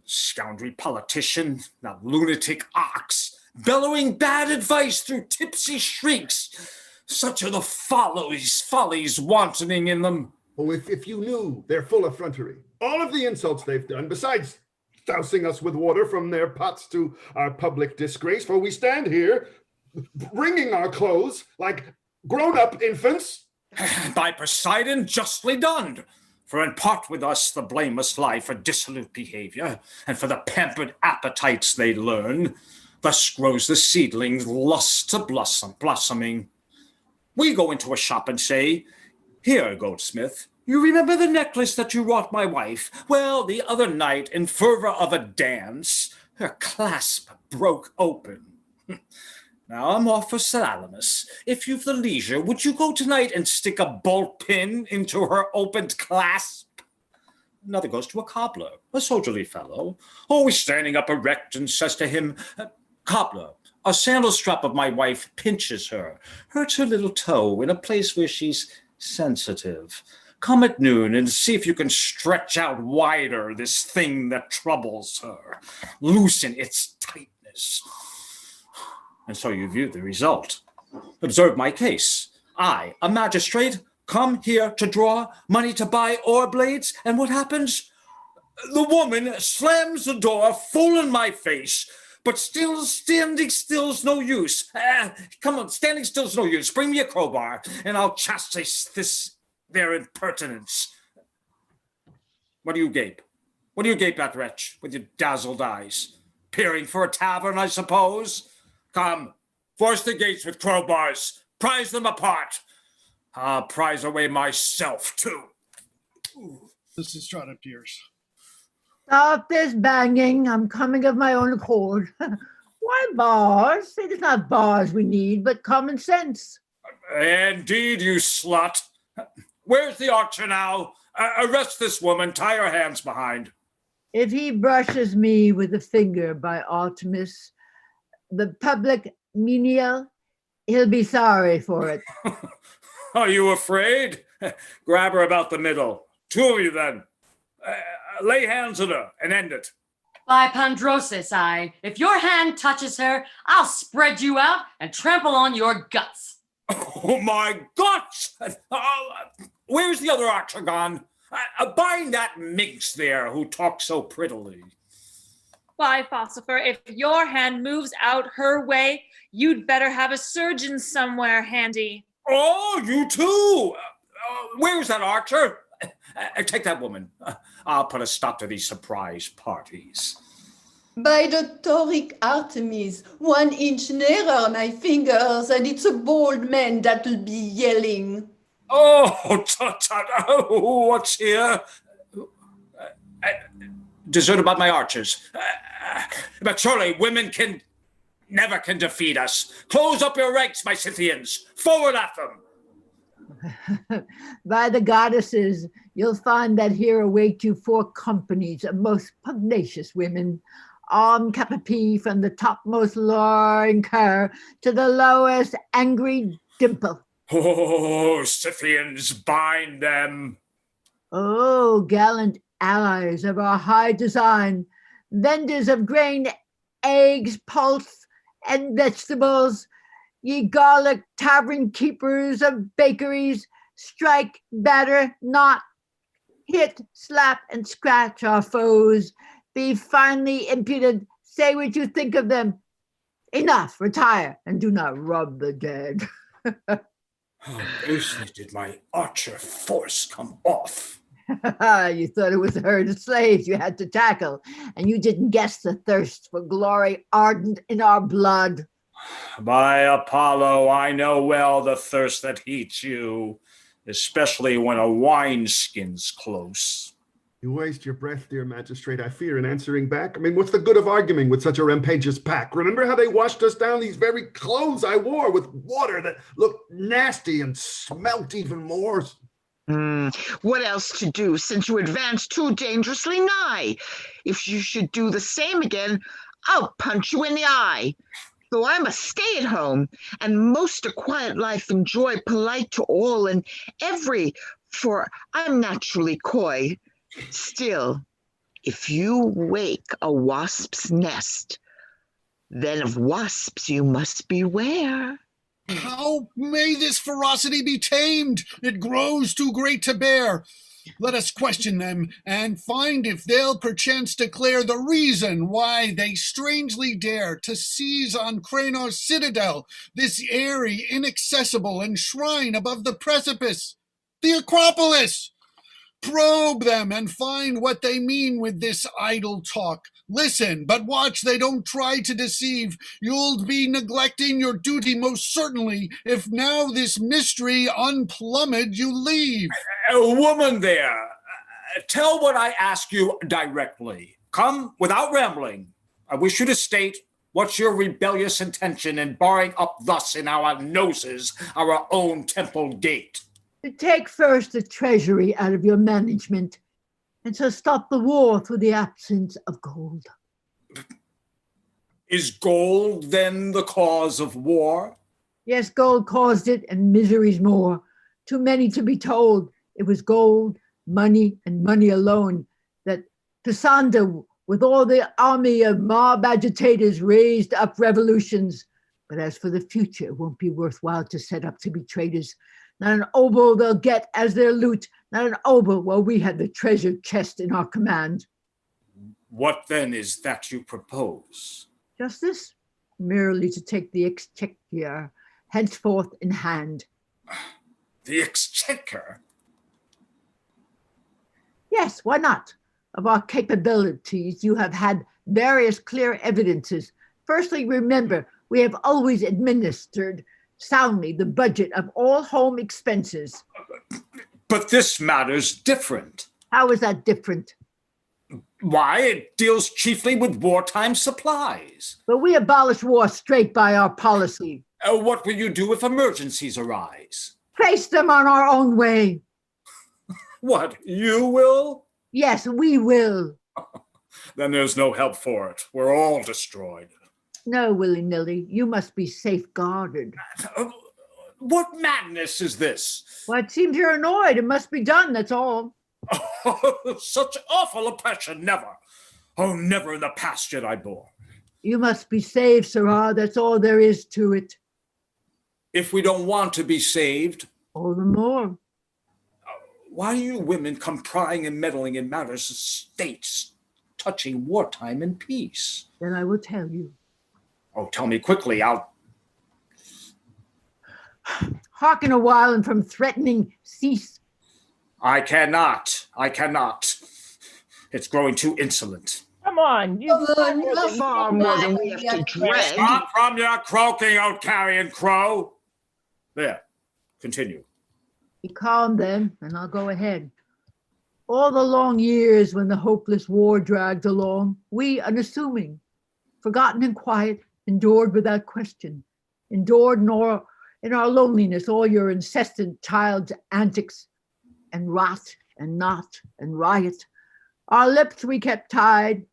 Scoundrel politician, that lunatic ox, bellowing bad advice through tipsy shrieks. Such are the follies wantoning in them. Oh, if you knew, they're full of effrontery. All of the insults they've done, besides dousing us with water from their pots to our public disgrace, for we stand here wringing our clothes like grown-up infants. By Poseidon, justly done. For in part with us the blame must lie for dissolute behavior, and for the pampered appetites they learn. Thus grows the seedling's lust to blossoming. We go into a shop and say, "Here, goldsmith, you remember the necklace that you wrought my wife? Well, the other night, in fervor of a dance, her clasp broke open. Now I'm off for Salamis. If you've the leisure, would you go tonight and stick a bolt pin into her opened clasp?" Another goes to a cobbler, a soldierly fellow, always standing up erect, and says to him, "Cobbler, a sandal strap of my wife pinches her, hurts her little toe in a place where she's sensitive. Come at noon and see if you can stretch out wider this thing that troubles her. Loosen its tightness." And so you view the result. Observe my case. I, a magistrate, come here to draw money to buy oar blades, and what happens? The woman slams the door full in my face, but standing still's no use. Come on, standing still's no use. Bring me a crowbar, and I'll chastise their impertinence. What do you gape? What do you gape at, wretch, with your dazzled eyes? Peering for a tavern, I suppose? Come, force the gates with crowbars. Prize them apart. I'll prize away myself, too. Lysistrata appears. Stop this banging. I'm coming of my own accord. Why bars? It is not bars we need, but common sense. Indeed, you slut. Where's the archer now? Arrest this woman. Tie her hands behind. If he brushes me with a finger by Artemis, the public menial, he'll be sorry for it. Are you afraid? Grab her about the middle. Two of you then. Lay hands on her and end it. By Pandrosis, if your hand touches her, I'll spread you out and trample on your guts. Oh my guts! Where's the other archer gone? Bind that minx there who talks so prettily. Why, Philosopher, if your hand moves out her way, you'd better have a surgeon somewhere handy. Oh, you too! Where's that archer? Take that woman. I'll put a stop to these surprise parties. By the Tauric Artemis, 1 inch nearer my fingers, and it's a bold man that'll be yelling. Oh, tut-tut. Oh, what's here? Dessert about my archers. But surely women never can defeat us. Close up your ranks, my Scythians. Forward at them. By the goddesses, you'll find that here await you 4 companies of most pugnacious women, armed cap a pee from the topmost loring cur to the lowest angry dimple. Oh, Scythians, bind them. Oh, gallant allies of our high design, vendors of grain, eggs, pulse, and vegetables, ye garlic tavern keepers of bakeries, strike, batter, not, hit, slap, and scratch our foes, be finely impudent, say what you think of them. Enough, retire, and do not rub the dead. How basely did my archer force come off? You thought it was a herd of slaves you had to tackle, and you didn't guess the thirst for glory ardent in our blood. By Apollo, I know well the thirst that heats you, especially when a wineskin's close. You waste your breath, dear magistrate, I fear, in answering back. I mean, what's the good of arguing with such a rampageous pack? Remember how they washed us down these very clothes I wore with water that looked nasty and smelt even more? What else to do since you advance too dangerously nigh? If you should do the same again, I'll punch you in the eye. Though I must stay at home, and most a quiet life enjoy, polite to all and every, for I'm naturally coy. Still, if you wake a wasp's nest, then of wasps you must beware. How may this ferocity be tamed? It grows too great to bear. Let us question them and find if they'll perchance declare the reason why they strangely dare to seize on Cranos' citadel, this airy, inaccessible enshrine above the precipice, the Acropolis. Probe them and find what they mean with this idle talk. Listen, but watch they don't try to deceive. You'll be neglecting your duty most certainly if now this mystery unplumbed you leave. A woman there, tell what I ask you directly. Come without rambling. I wish you to state what's your rebellious intention in barring up thus in our noses our own temple gate. To take first the treasury out of your management, and so stop the war through the absence of gold. Is gold then the cause of war? Yes, gold caused it, and miseries more. Too many to be told. It was gold, money, and money alone that Pisander, with all the army of mob agitators, raised up revolutions. But as for the future, it won't be worthwhile to set up to be traitors. Not an obol they'll get as their loot, not an obol while we had the treasure chest in our command. What then is that you propose? Just this, merely to take the exchequer henceforth in hand. The exchequer? Yes, why not? Of our capabilities, you have had various clear evidences. Firstly, remember, we have always administered soundly the budget of all home expenses. But this matter's different. How is that different? Why, it deals chiefly with wartime supplies. But we abolish war straight by our policy. What will you do if emergencies arise? Face them on our own way. What, you will? Yes, we will. Then there's no help for it. We're all destroyed. No, willy-nilly, you must be safeguarded. What madness is this? Well, it seems you're annoyed. It must be done, that's all. Oh, such awful oppression, never. Oh, never in the past yet I bore. You must be saved, sirrah. That's all there is to it. If we don't want to be saved, all the more. Why do you women come prying and meddling in matters of states touching wartime and peace? Then I will tell you. Oh, tell me quickly. I'll... Hearken a while, and from threatening cease. I cannot. It's growing too insolent. Come on, you've far more than we have to dread. Stop from your croaking, old carrion crow. There, continue. Be calm then, and I'll go ahead. All the long years when the hopeless war dragged along, we, unassuming, forgotten and quiet, endured without question, endured nor in our loneliness all your incessant child's antics and wrath and knot and riot. Our lips we kept tied,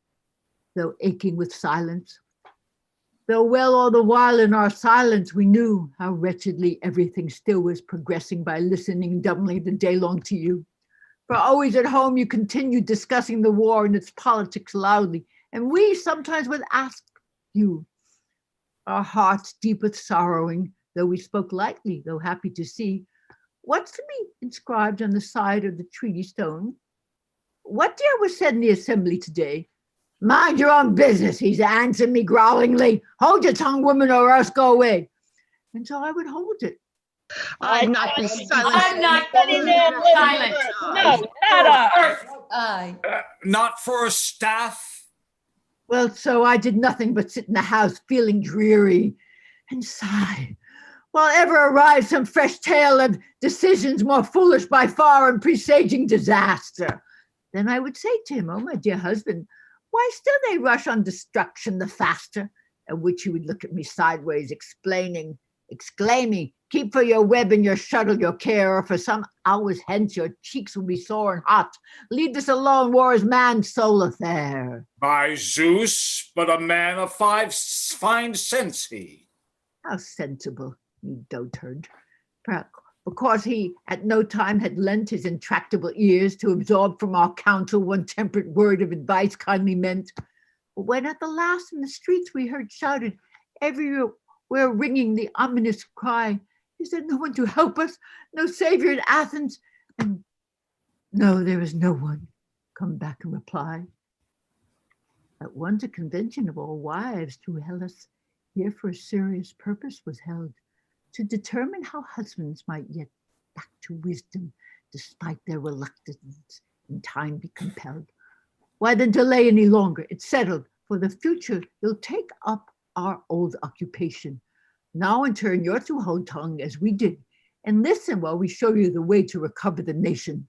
though aching with silence. Though well all the while in our silence we knew how wretchedly everything still was progressing by listening dumbly the day long to you. For always at home you continued discussing the war and its politics loudly, and we sometimes would ask you, our hearts deep with sorrowing, though we spoke lightly, though happy to see, what's to be inscribed on the side of the treaty stone? What dear was said in the assembly today? Mind your own business, he's answered me growlingly. Hold your tongue, woman, or else go away. And so I would hold it. I'd not be silent. I'm not silent. No, not us. Aye. Not for a staff? Well, so I did nothing but sit in the house feeling dreary and sigh, while ever arrives some fresh tale of decisions more foolish by far and presaging disaster. Then I would say to him, oh, my dear husband, why still they rush on destruction the faster? At which he would look at me sideways, exclaiming, keep for your web and your shuttle your care, or for some hours hence your cheeks will be sore and hot. Leave this alone, war is man's sole affair. By Zeus, but a man of fine sense he. How sensible, you dotard. Because he at no time had lent his intractable ears to absorb from our counsel one temperate word of advice kindly meant. But when at the last in the streets we heard shouted everywhere ringing the ominous cry, is there no one to help us? No savior in Athens? And no, there is no one. Come back and reply. At once a convention of all wives through Hellas here for a serious purpose was held, to determine how husbands might yet back to wisdom, despite their reluctance in time be compelled. Why then delay any longer? It's settled. For the future, you'll take up our old occupation. Now in turn, you're to hold tongue as we did, and listen while we show you the way to recover the nation.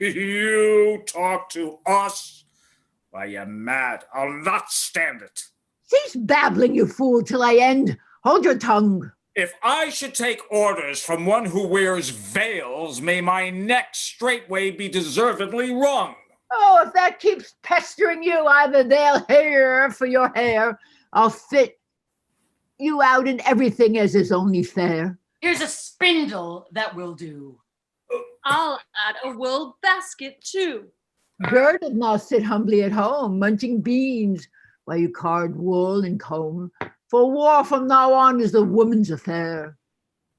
You talk to us? Why, you're mad. I'll not stand it. Cease babbling, you fool, till I end. Hold your tongue. If I should take orders from one who wears veils, may my neck straightway be deservedly wrung. Oh, if that keeps pestering you, either they'll hair for your hair, I'll fit you out in everything as is only fair. Here's a spindle that will do. I'll add a wool basket too. Girded now sit humbly at home, munching beans, while you card wool and comb. For war from now on is the woman's affair.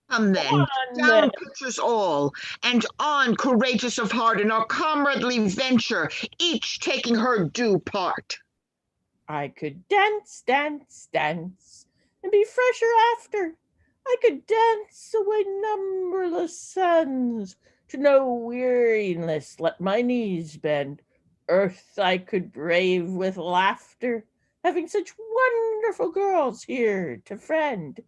Come then, down pitchers all, and on courageous of heart in our comradely venture, each taking her due part. I could dance, and be fresher after. I could dance away numberless suns, to no weariness let my knees bend. Earth I could brave with laughter, having such wonderful girls here to friend.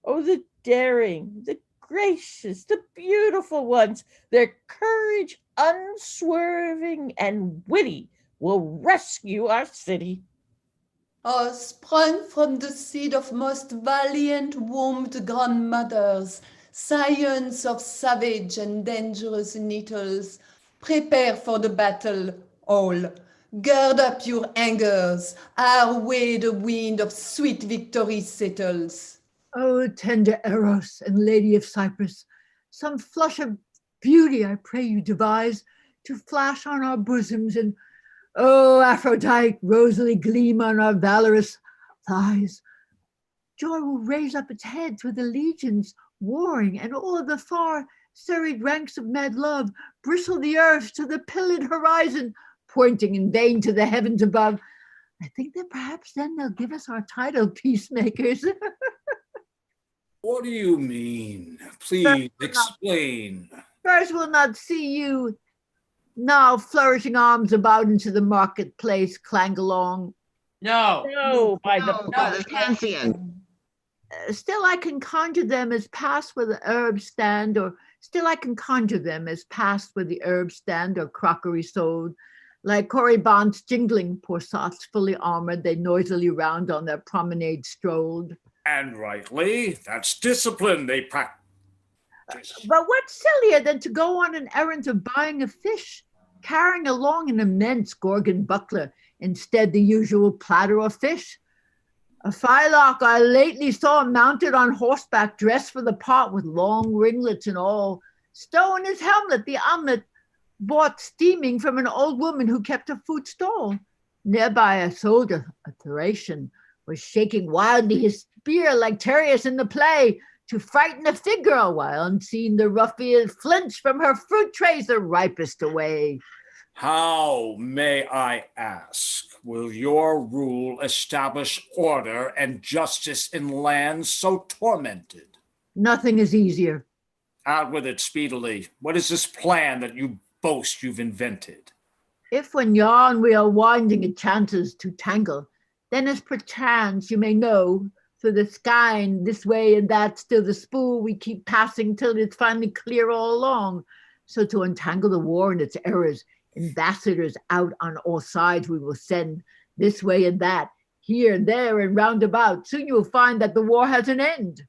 Oh, the daring, the gracious, the beautiful ones, their courage unswerving and witty will rescue our city. Sprung from the seed of most valiant wombed grandmothers, scions of savage and dangerous nettles, prepare for the battle, all. Gird up your angers, our way the wind of sweet victory settles. Oh, tender Eros and Lady of Cyprus, some flush of beauty I pray you devise, to flash on our bosoms, and oh, Aphrodite, rosily gleam on our valorous thighs. Joy will raise up its head through the legions warring, and all the far serried ranks of mad love bristle the earth to the pillared horizon, pointing in vain to the heavens above. I think that perhaps then they'll give us our title, peacemakers. What do you mean? Please explain. First, we'll not see you now flourishing arms about into the marketplace, clang along. No, by the Pantheon. Still I can conjure them as past where the herbs stand, or still I can conjure them as past where the herbs stand, or crockery sold. Like corybants jingling, poor sots fully armored, they noisily round on their promenade strolled. And rightly, that's discipline they practice. But what's sillier than to go on an errand of buying a fish, carrying along an immense Gorgon buckler, instead the usual platter of fish? A fylock I lately saw mounted on horseback, dressed for the part with long ringlets and all, stow in his helmet the omelet bought steaming from an old woman who kept a food stall. Nearby a soldier, a Thracian, was shaking wildly his spear like Tereus in the play, to frighten a fig girl, while unseen the ruffian flinch from her fruit trays the ripest away. How, may I ask, will your rule establish order and justice in lands so tormented? Nothing is easier. Out with it speedily. What is this plan that you boast you've invented? If when yarn we are winding it chances to tangle, then as perchance you may know, through the skein this way and that, still the spool we keep passing till it's finally clear all along. So to untangle the war and its errors, ambassadors out on all sides we will send, this way and that, here and there and round about. Soon you will find that the war has an end.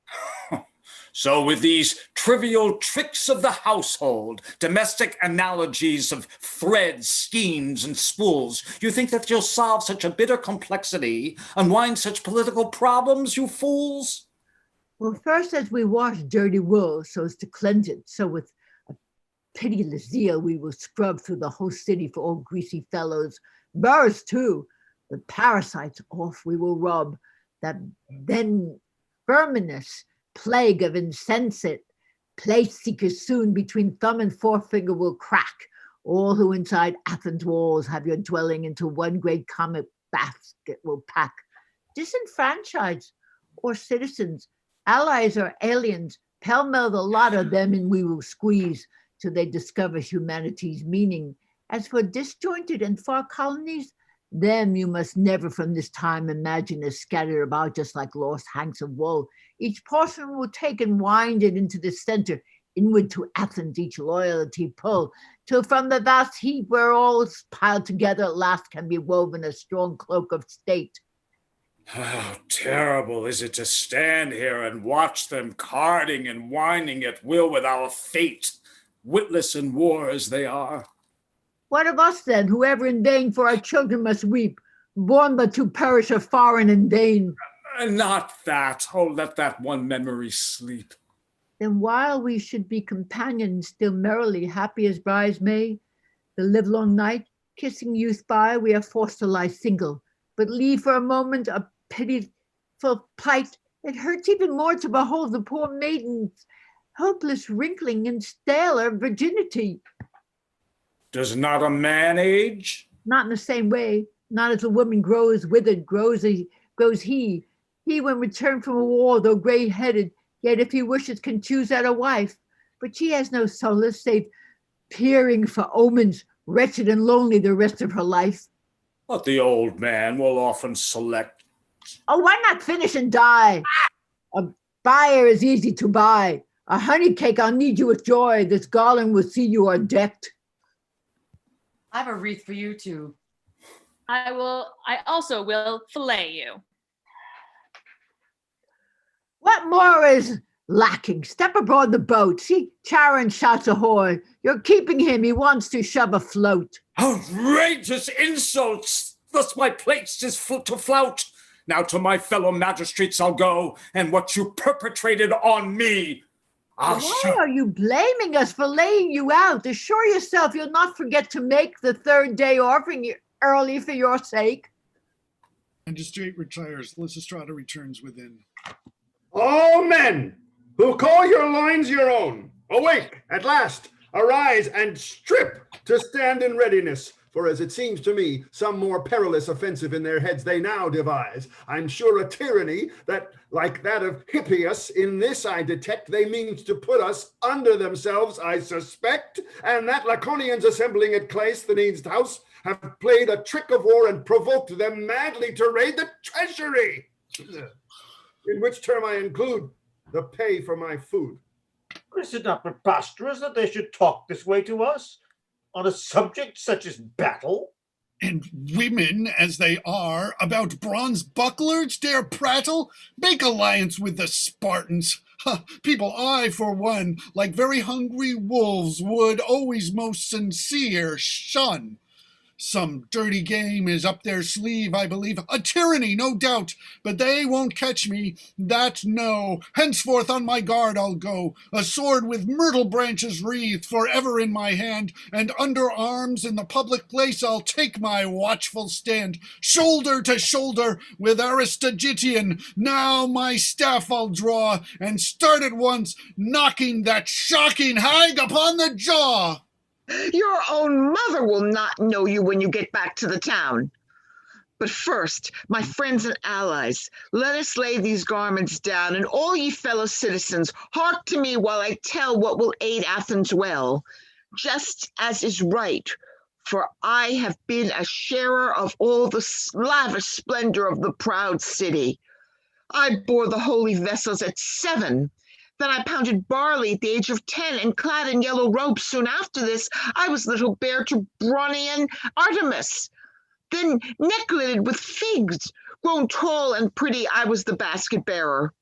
So with these trivial tricks of the household, domestic analogies of threads, schemes, and spools, you think that you'll solve such a bitter complexity, unwind such political problems, you fools? Well, first as we wash dirty wool so as to cleanse it, so with a pitiless zeal we will scrub through the whole city for all greasy fellows, boroughs too, the parasites off we will rub, that then verminous plague of insensate place seekers soon between thumb and forefinger will crack. All who inside Athens walls have your dwelling into one great comic basket will pack. Disenfranchised or citizens, allies or aliens, pell-mell the lot of them and we will squeeze till they discover humanity's meaning. As for disjointed and far colonies, them you must never from this time imagine as scattered about just like lost hanks of wool. Each portion will take and wind it into the center, inward to Athens each loyalty pull, till from the vast heap where all is piled together at last can be woven a strong cloak of state. How terrible is it to stand here and watch them carding and winding at will with our fate, witless in war as they are. What of us then, whoever in vain for our children must weep, born but to perish a foreign and vain? Not that. Oh, let that one memory sleep. Then while we should be companions still merrily, happy as brides may, the livelong night, kissing youth by, we are forced to lie single, but leave for a moment a pitiful plight. It hurts even more to behold the poor maiden's hopeless wrinkling and staler virginity. Does not a man age? Not in the same way. Not as a woman grows withered, grows he. He, when returned from a war, though gray-headed, yet if he wishes can choose out a wife. But she has no solace save peering for omens, wretched and lonely the rest of her life. But the old man will often select. Oh, why not finish and die? A buyer is easy to buy. A honey cake, I'll need you with joy. This garland will see you are decked. I have a wreath for you too. I also will fillet you. What more is lacking? Step aboard the boat. See, Charon shouts ahoy. You're keeping him. He wants to shove afloat. Outrageous insults! Thus my place is to flout. Now to my fellow magistrates I'll go, and what you perpetrated on me, Why are you blaming us for laying you out? Assure yourself you'll not forget to make the third day offering early for your sake. Magistrate retires. Lysistrata returns within. All men who call your loins your own, awake at last, arise and strip to stand in readiness. For as it seems to me, some more perilous offensive in their heads they now devise. I'm sure a tyranny that, like that of Hippias, in this I detect, they mean to put us under themselves, I suspect, and that Laconians assembling at Cleisthenes' house have played a trick of war and provoked them madly to raid the treasury, in which term I include the pay for my food. Is it not preposterous that they should talk this way to us? On a subject such as battle? And women, as they are, about bronze bucklers dare prattle? Make alliance with the Spartans. People I, for one, like very hungry wolves, would always most sincere shun. Some dirty game is up their sleeve, I believe. A tyranny, no doubt, but they won't catch me, that no. Henceforth on my guard I'll go, a sword with myrtle branches wreathed forever in my hand, and under arms in the public place I'll take my watchful stand, shoulder to shoulder with Aristogitian. Now my staff I'll draw, and start at once, knocking that shocking hag upon the jaw. Your own mother will not know you when you get back to the town. But first, my friends and allies, let us lay these garments down, and all ye fellow citizens, hark to me while I tell what will aid Athens well, just as is right, for I have been a sharer of all the lavish splendor of the proud city. I bore the holy vessels at 7. Then I pounded barley at the age of 10, and clad in yellow robes soon after this, I was little bear to Bronnian Artemis. Then neckletted with figs, grown tall and pretty, I was the basket bearer.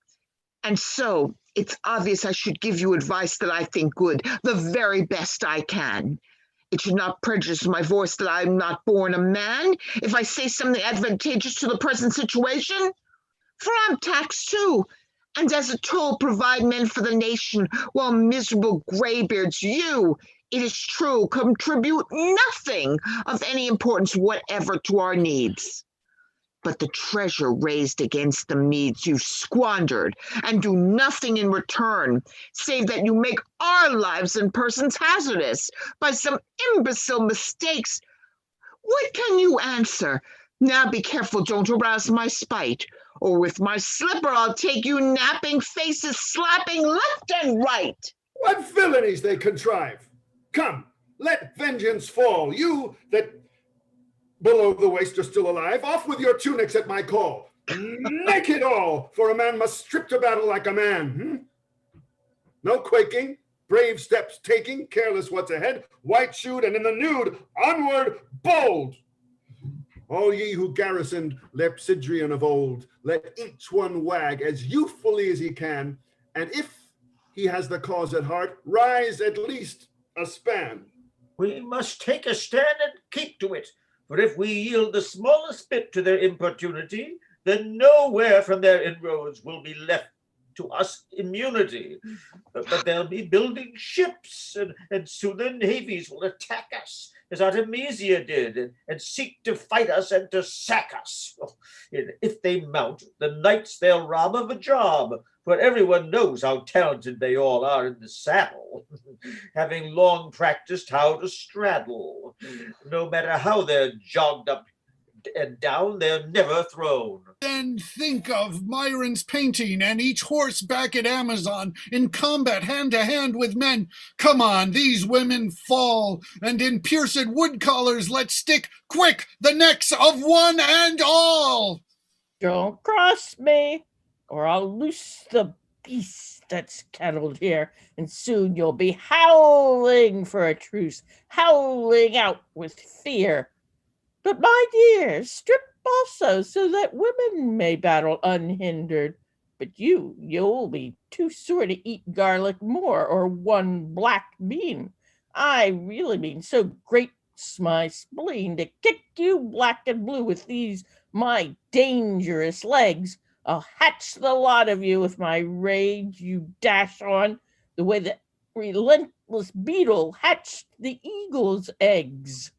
And so it's obvious I should give you advice that I think good, the very best I can. It should not prejudice my voice that I am not born a man, if I say something advantageous to the present situation. For I'm taxed too, and as a toll provide men for the nation, while miserable graybeards, you, it is true, contribute nothing of any importance whatever to our needs. But the treasure raised against the Medes you've squandered, and do nothing in return, save that you make our lives and persons hazardous by some imbecile mistakes. What can you answer? Now be careful, don't arouse my spite, or with my slipper I'll take you napping faces, slapping left and right. What villainies they contrive! Come, let vengeance fall. You that below the waist are still alive, off with your tunics at my call. Naked all, for a man must strip to battle like a man. No quaking, brave steps taking, careless what's ahead, white-shoed and in the nude, onward, bold. All ye who garrisoned Lepsidrian of old, let each one wag as youthfully as he can, and if he has the cause at heart, rise at least a span. We must take a stand and keep to it, for if we yield the smallest bit to their importunity, then nowhere from their inroads will be left to us immunity. But they'll be building ships, and soon their navies will attack us, as Artemisia did, and seek to fight us and to sack us. If they mount, the knights they'll rob of a job, for everyone knows how talented they all are in the saddle, having long practiced how to straddle. No matter how they're jogged up and down, they're never thrown. Then think of Myron's painting and each horse back at Amazon in combat hand to hand with men. Come on, these women fall, and in pierced wood collars let's stick quick the necks of one and all. Don't cross me, or I'll loose the beast that's kennelled here, and soon you'll be howling for a truce, howling out with fear. But my dear, strip also, so that women may battle unhindered. But you'll be too sore to eat garlic more, or one black bean. I really mean, so great's my spleen, to kick you black and blue with these my dangerous legs. I'll hatch the lot of you with my rage you dash on. the way that relentless beetle hatched the eagle's eggs.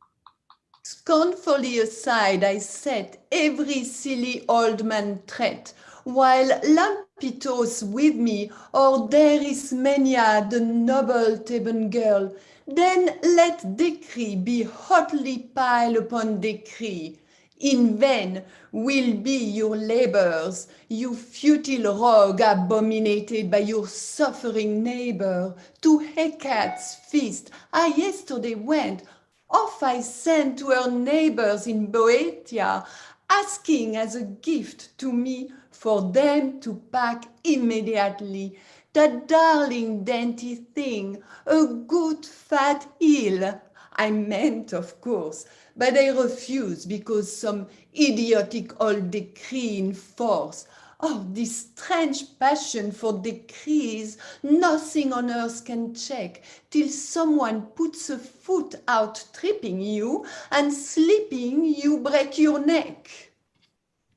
Scornfully aside, I set every silly old man trait, while Lampitos with me, or there is Mania, the noble Theban girl. Then let decree be hotly piled upon decree. In vain will be your labors, you futile rogue abominated by your suffering neighbor. To Hecate's feast I yesterday went. Off I sent to her neighbors in Boeotia, asking as a gift to me for them to pack immediately that darling dainty thing, a good fat eel. I meant, of course, but I refused because some idiotic old decree in force. Oh, this strange passion for decrees, nothing on earth can check, till someone puts a foot out tripping you, and slipping you break your neck.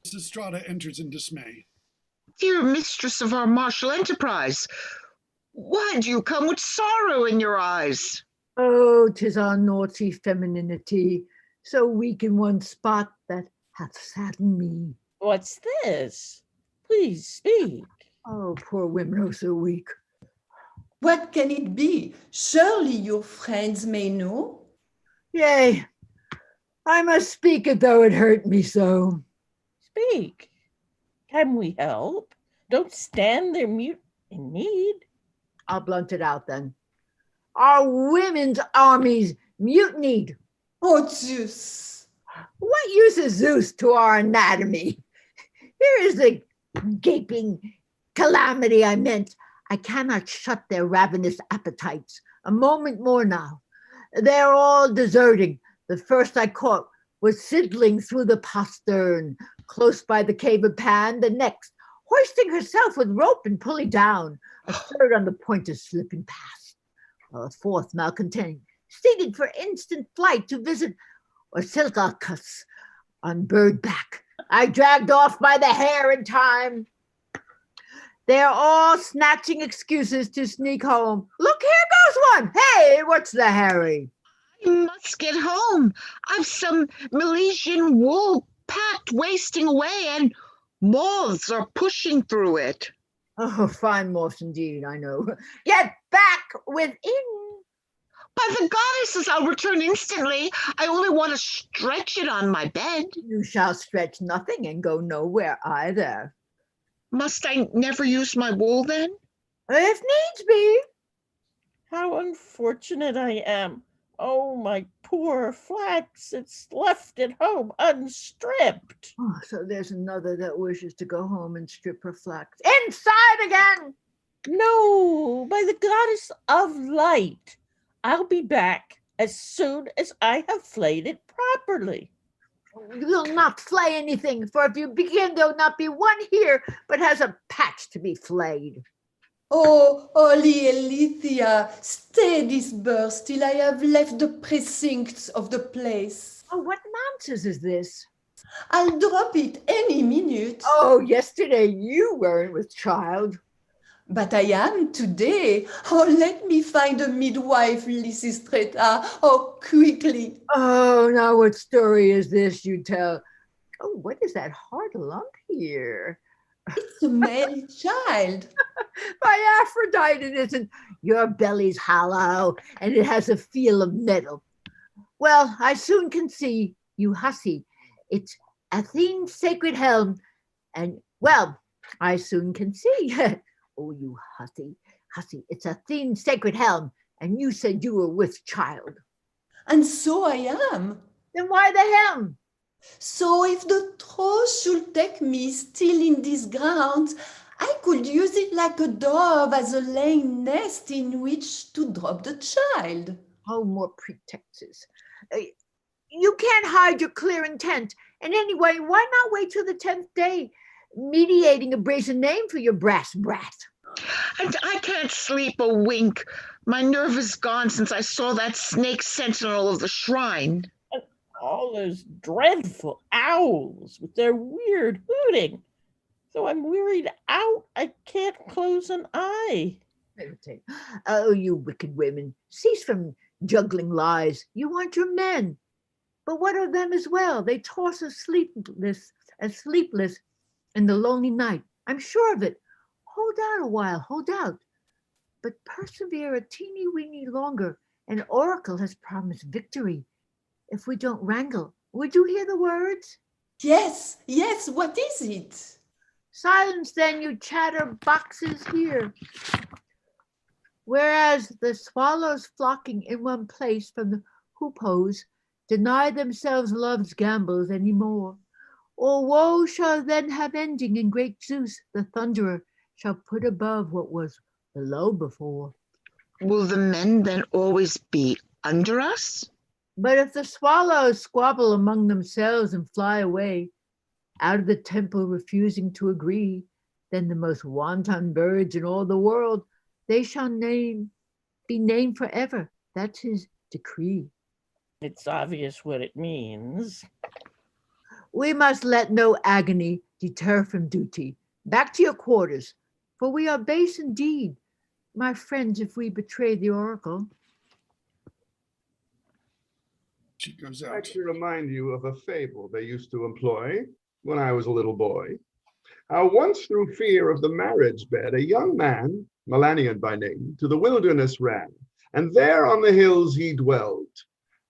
Estrada enters in dismay. Dear mistress of our martial enterprise, why do you come with sorrow in your eyes? Oh, 'tis our naughty femininity, so weak in one spot that hath saddened me. What's this? Please speak. Oh, poor women are so weak. What can it be? Surely your friends may know? Yea, I must speak it though it hurt me so. Speak. Can we help? Don't stand there mute in need. I'll blunt it out then. Our women's armies mutinied. Oh, Zeus! What use is Zeus to our anatomy? Here is the gaping calamity I meant. I cannot shut their ravenous appetites. A moment more now. They're all deserting. The first I caught was sidling through the postern, close by the cave of Pan. The next, hoisting herself with rope and pulley down. A third on the point of slipping past. A fourth malcontent, seated for instant flight to visit Orsilochus on bird back. I dragged off by the hair in time. They're all snatching excuses to sneak home. Look, here goes one. Hey, what's the hurry? I must get home. I've some Milesian wool packed wasting away, and moths are pushing through it. Oh, fine moths indeed, I know. Get back within. By the goddesses, I'll return instantly. I only want to stretch it on my bed. You shall stretch nothing and go nowhere either. Must I never use my wool then? If needs be. How unfortunate I am. Oh, my poor flax, it's left at home unstripped. Oh, so there's another that wishes to go home and strip her flax. Inside again! No, by the goddess of light. I'll be back as soon as I have flayed it properly. You'll not flay anything, for if you begin, there'll not be one here but has a patch to be flayed. Oh, holy Elithia, stay this burst till I have left the precincts of the place. Oh, what nonsense is this? I'll drop it any minute. Oh, yesterday you weren't with child. But I am today. Oh, let me find a midwife, Lysistrata. Oh, quickly. Oh, now what story is this you tell? Oh, what is that hard lump here? It's a male child. By Aphrodite, it isn't. Your belly's hollow, and it has a feel of metal. Well, I soon can see, you hussy. It's Athene's sacred helm, and, well, I soon can see. Oh, you hussy, it's Athene's sacred helm, and you said you were with child. And so I am. Then why the helm? So if the troth should take me still in these grounds, I could use it like a dove as a laying nest in which to drop the child. Oh, more pretexts. You can't hide your clear intent. And anyway, why not wait till the 10th day, mediating a brazen name for your brass brat? And I can't sleep a wink. My nerve is gone since I saw that snake sentinel of the shrine. And all those dreadful owls with their weird hooting. So I'm wearied out, I can't close an eye. Meditate. Oh, you wicked women, cease from juggling lies. You want your men. But what of them as well? They toss us sleepless in the lonely night. I'm sure of it. Hold out a while, hold out. But persevere a teeny weeny longer. An oracle has promised victory. If we don't wrangle, would you hear the words? Yes, yes, what is it? Silence then, you chatterboxes here. Whereas the swallows flocking in one place from the hoopoes deny themselves love's gambols any more. Or woe shall then have ending, and great Zeus, the thunderer, shall put above what was below before. Will the men then always be under us? But if the swallows squabble among themselves and fly away, out of the temple refusing to agree, then the most wanton birds in all the world, they shall be named forever. That's his decree. It's obvious what it means. We must let no agony deter from duty. Back to your quarters, for we are base indeed, my friends, if we betray the oracle. She goes I'd out. like to remind you of a fable they used to employ when I was a little boy. How once through fear of the marriage bed, a young man, Melanion by name, to the wilderness ran, and there on the hills he dwelled.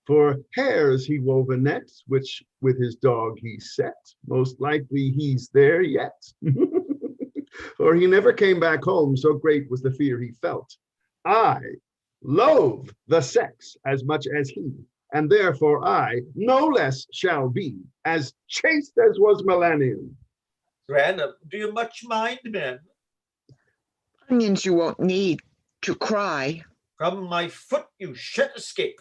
For hares he wove a net, which with his dog he set. Most likely he's there yet. For he never came back home, so great was the fear he felt. I loathe the sex as much as he, and therefore I no less shall be as chaste as was Melanion. Gran, do you much mind, men? Onions you won't need to cry. From my foot you shan't escape.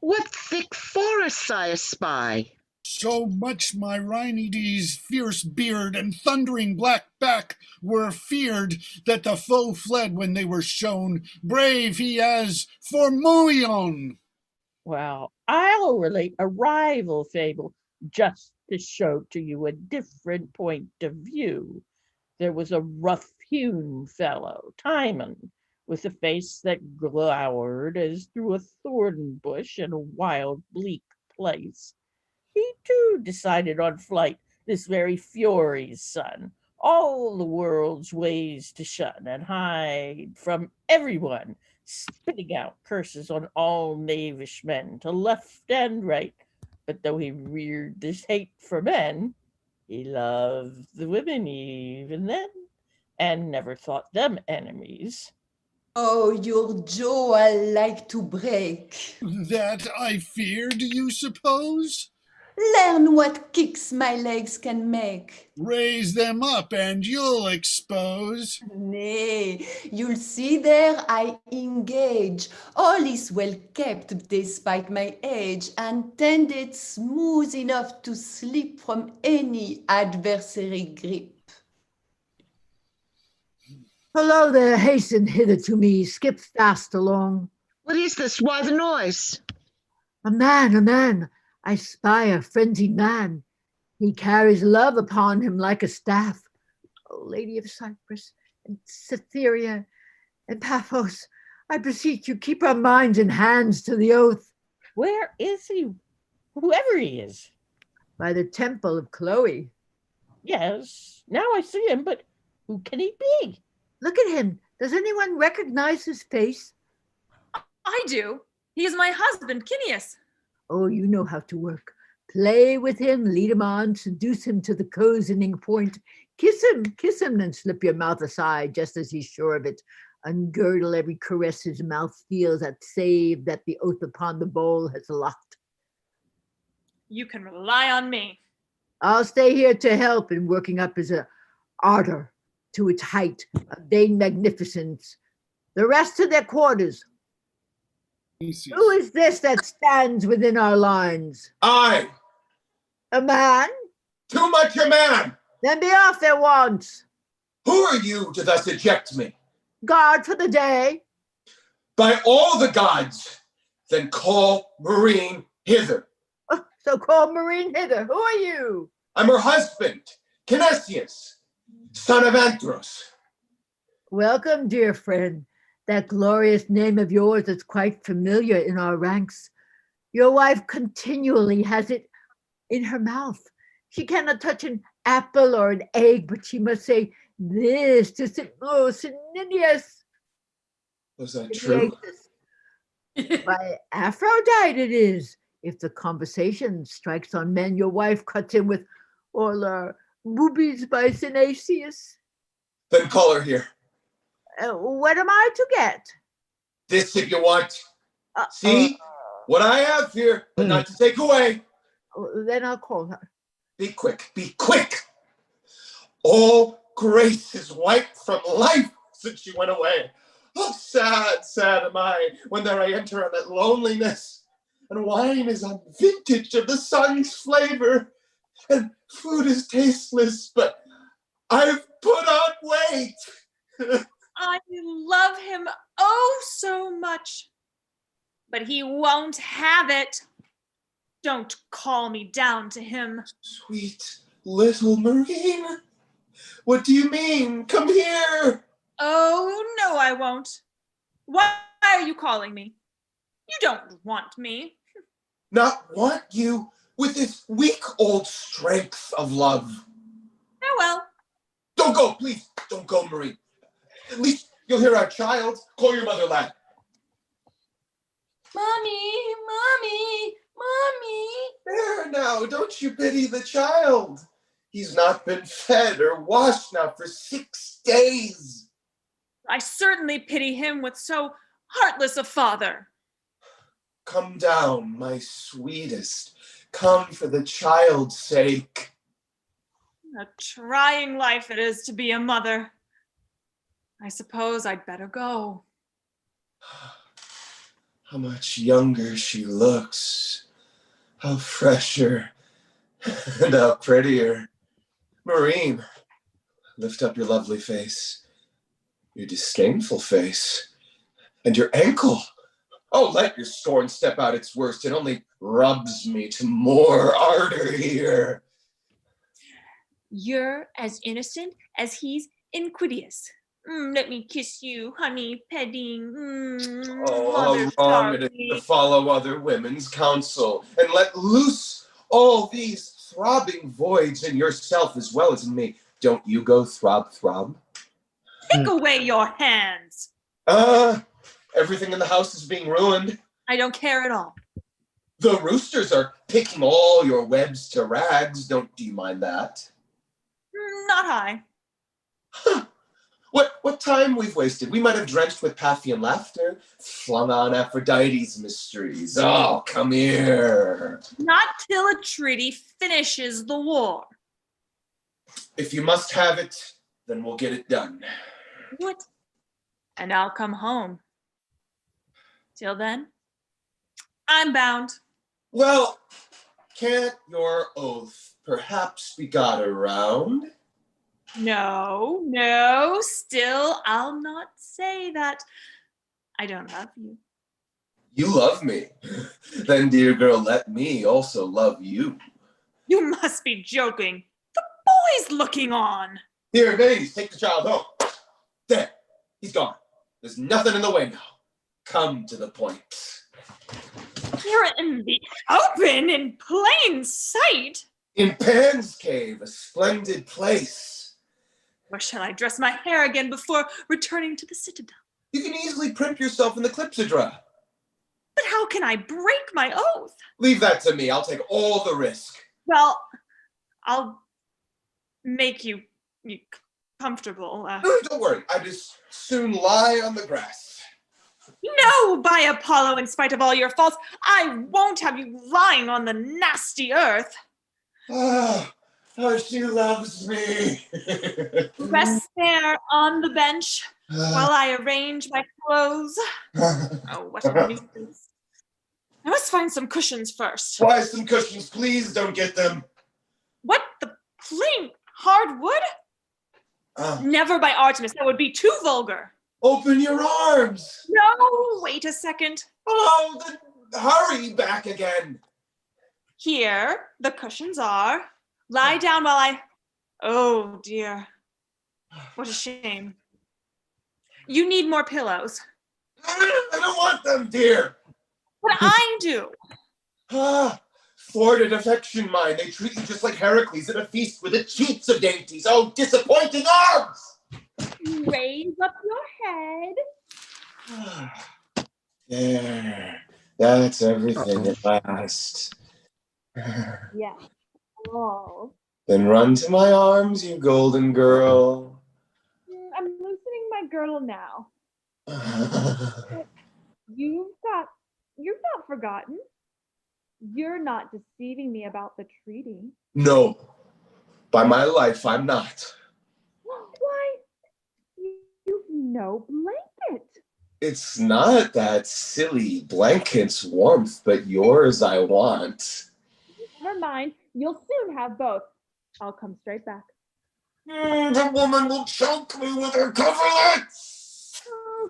What thick forests I espy! So much Myrinides' fierce beard and thundering black back were feared that the foe fled when they were shown. Brave he as Formoion. Well, I'll relate a rival fable just to show to you a different point of view. There was a rough-hewn fellow, Timon, with a face that glowered as through a thorn bush in a wild, bleak place. He too decided on flight, this very Fury's son, all the world's ways to shun and hide from everyone, spitting out curses on all knavish men to left and right. But though he reared this hate for men, he loved the women even then, and never thought them enemies. Oh, your jaw I like to break. That I fear, do you suppose? Learn what kicks my legs can make. Raise them up and you'll expose. Nay, you'll see there I engage. All is well kept despite my age, and tended smooth enough to slip from any adversary grip. Hello there, hasten hither to me, skip fast along. What is this? Why the noise? A man, I spy a frenzied man. He carries love upon him like a staff. O Lady of Cyprus, and Cytherea, and Paphos, I beseech you, keep our minds and hands to the oath. Where is he? Whoever he is. By the temple of Chloe. Yes, now I see him, but who can he be? Look at him. Does anyone recognize his face? I do. He is my husband, Kineas. Oh, you know how to work. Play with him, lead him on, seduce him to the cozening point. Kiss him, then slip your mouth aside, just as he's sure of it. Ungirdle every caress his mouth feels at save that the oath upon the bowl has locked. You can rely on me. I'll stay here to help in working up his ardor to its height of vain magnificence. The rest to their quarters. Who is this that stands within our lines? I. A man? To my command. Then be off at once. Who are you to thus eject me? Guard for the day. By all the gods, then call Marine hither. So call Marine hither. Who are you? I'm her husband, Kinesius, son of Antros. Welcome, dear friend. That glorious name of yours is quite familiar in our ranks. Your wife continually has it in her mouth. She cannot touch an apple or an egg, but she must say this to Synenius. Was that true? By Aphrodite it is. If the conversation strikes on men, your wife cuts in with, or boobies by Synesius. Then call her here. What am I to get? This if you want. See what I have here, but not to take away. Then I'll call her. Be quick, be quick. All grace is wiped from life since she went away. Oh, sad, sad am I when there I enter on that loneliness. And wine is unvintage of the sun's flavor. And food is tasteless, but I've put on weight. I love him oh so much, but he won't have it. Don't call me down to him. Sweet little Marine, what do you mean? Come here. Oh, no, I won't. Why are you calling me? You don't want me. Not want you with this weak old strength of love. Oh, well. Don't go, please. Don't go, Marine. At least you'll hear our child. Call your mother, lad. Mommy, Mommy, Mommy. There now, don't you pity the child? He's not been fed or washed now for 6 days. I certainly pity him with so heartless a father. Come down, my sweetest. Come for the child's sake. A trying life it is to be a mother. I suppose I'd better go. How much younger she looks. How fresher and how prettier. Marine, lift up your lovely face. Your disdainful face. And your ankle. Oh, let your scorn step out its worst. It only rubs me to more ardor here. You're as innocent as he's inquidious. Let me kiss you, honey, petting. Oh, how wrong it is to follow other women's counsel and let loose all these throbbing voids in yourself as well as in me. Don't you go throb, throb? Take away your hands. Everything in the house is being ruined. I don't care at all. The roosters are picking all your webs to rags. Do you mind that? Not I. What time we've wasted. We might have drenched with Paphian laughter, flung on Aphrodite's mysteries. Oh, come here. Not till a treaty finishes the war. If you must have it, then we'll get it done. What? And I'll come home. Till then, I'm bound. Well, can't your oath perhaps be got around? No, still I'll not say that. I don't love you. You love me. Then, dear girl, let me also love you. You must be joking. The boy's looking on. Here, ladies, take the child home. There, he's gone. There's nothing in the way now. Come to the point. You're in the open, in plain sight. In Pan's cave, a splendid place. Where shall I dress my hair again before returning to the citadel? You can easily primp yourself in the Clypsidra. But how can I break my oath? Leave that to me. I'll take all the risk. Well, I'll make you comfortable. Don't worry. I just soon lie on the grass. No, by Apollo, in spite of all your faults, I won't have you lying on the nasty earth. Oh, she loves me. Rest there on the bench while I arrange my clothes. Oh, what a nuisance. I must find some cushions first. Why some cushions? Please don't get them. What? The plain hard wood? Never by Artemis. That would be too vulgar. Open your arms. No, wait a second. Oh, then hurry back again. Here, the cushions are. Lie down while I... Oh, dear. What a shame. You need more pillows. I don't want them, dear. But I do. Ah, thwarted affection mine. They treat you just like Heracles at a feast with its sheets of dainties. Oh, disappointing arms! Raise up your head. There. That's everything at last. Yeah. Oh. Then run to my arms, you golden girl. I'm loosening my girdle now. You've not forgotten. You're not deceiving me about the treaty. No. By my life, I'm not. Why? You've no blanket. It's not that silly blanket's warmth, but yours I want. Never mind. You'll soon have both. I'll come straight back. The woman will choke me with her coverlets!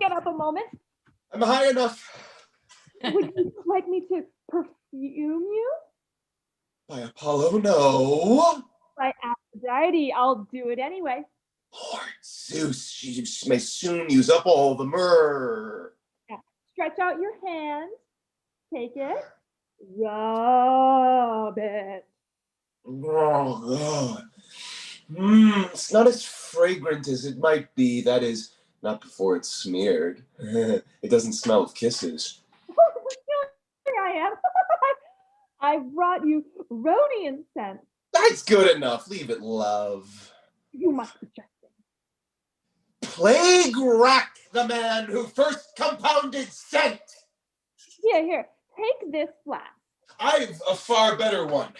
Get up a moment. I'm high enough. Would you like me to perfume you? By Apollo, no. By Aphrodite, I'll do it anyway. Lord Zeus, she may soon use up all the myrrh. Yeah. Stretch out your hand. Take it. Rub it. Oh, God. It's not as fragrant as it might be. That is, not before it's smeared. It doesn't smell of kisses. Here I am. I brought you Rhodian scent. That's good enough. Leave it, love. You must be jesting. Plague rack the man who first compounded scent. Here. Take this flask. I've a far better one.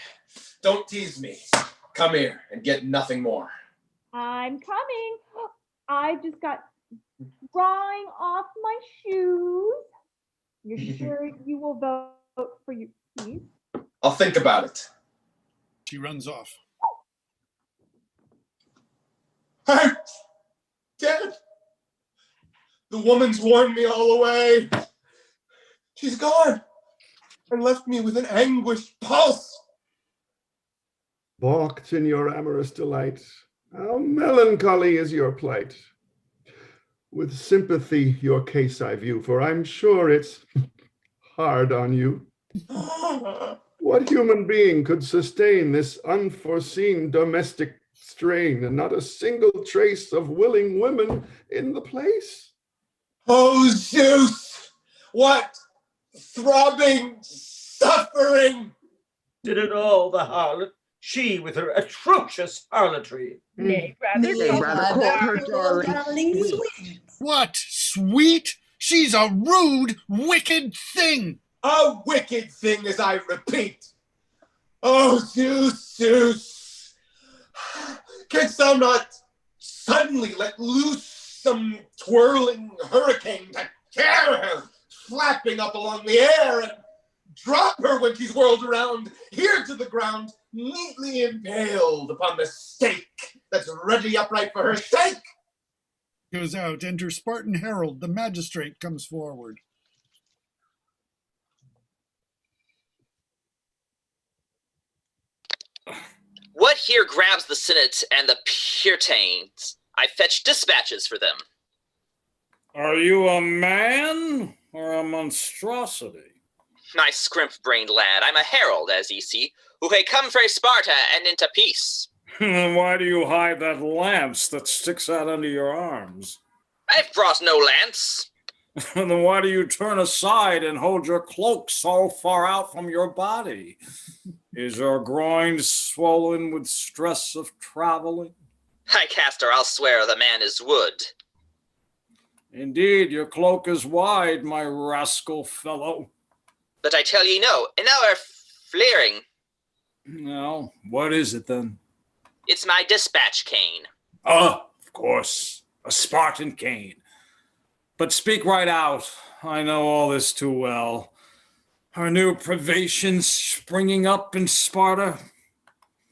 Don't tease me. Come here and get nothing more. I'm coming. I just got drawing off my shoes. You're sure you will vote for your peace? I'll think about it. She runs off. I'm dead. The woman's worn me all away. She's gone and left me with an anguished pulse. Balked in your amorous delight, how melancholy is your plight. With sympathy your case I view, for I'm sure it's hard on you. What human being could sustain this unforeseen domestic strain, and not a single trace of willing women in the place? Oh, Zeus! What throbbing suffering! Did it all the harlot, she with her atrocious harlotry. Nay, rather call her darling sweet. What? Sweet? She's a rude, wicked thing. A wicked thing, as I repeat. Oh, Zeus! Canst thou not suddenly let loose some twirling hurricane to tear her, flapping up along the air, and drop her when she's whirled around, here to the ground, neatly impaled upon the stake that's ready upright for her sake? Goes out. Enter Spartan Herald. The magistrate comes forward. What here grabs the Senate and the Puritains? I fetch dispatches for them. Are you a man or a monstrosity? My scrimp-brained lad, I'm a herald, as ye see, who hae come frae Sparta and into peace. Then why do you hide that lance that sticks out under your arms? I've brought no lance. Then why do you turn aside and hold your cloak so far out from your body? Is your groin swollen with stress of traveling? I cast her, I'll swear the man is wood. Indeed, your cloak is wide, my rascal fellow. But I tell ye no, and now are fleering. Now, what is it then? It's my dispatch cane. Of course, a Spartan cane. But speak right out. I know all this too well. Are new privations springing up in Sparta?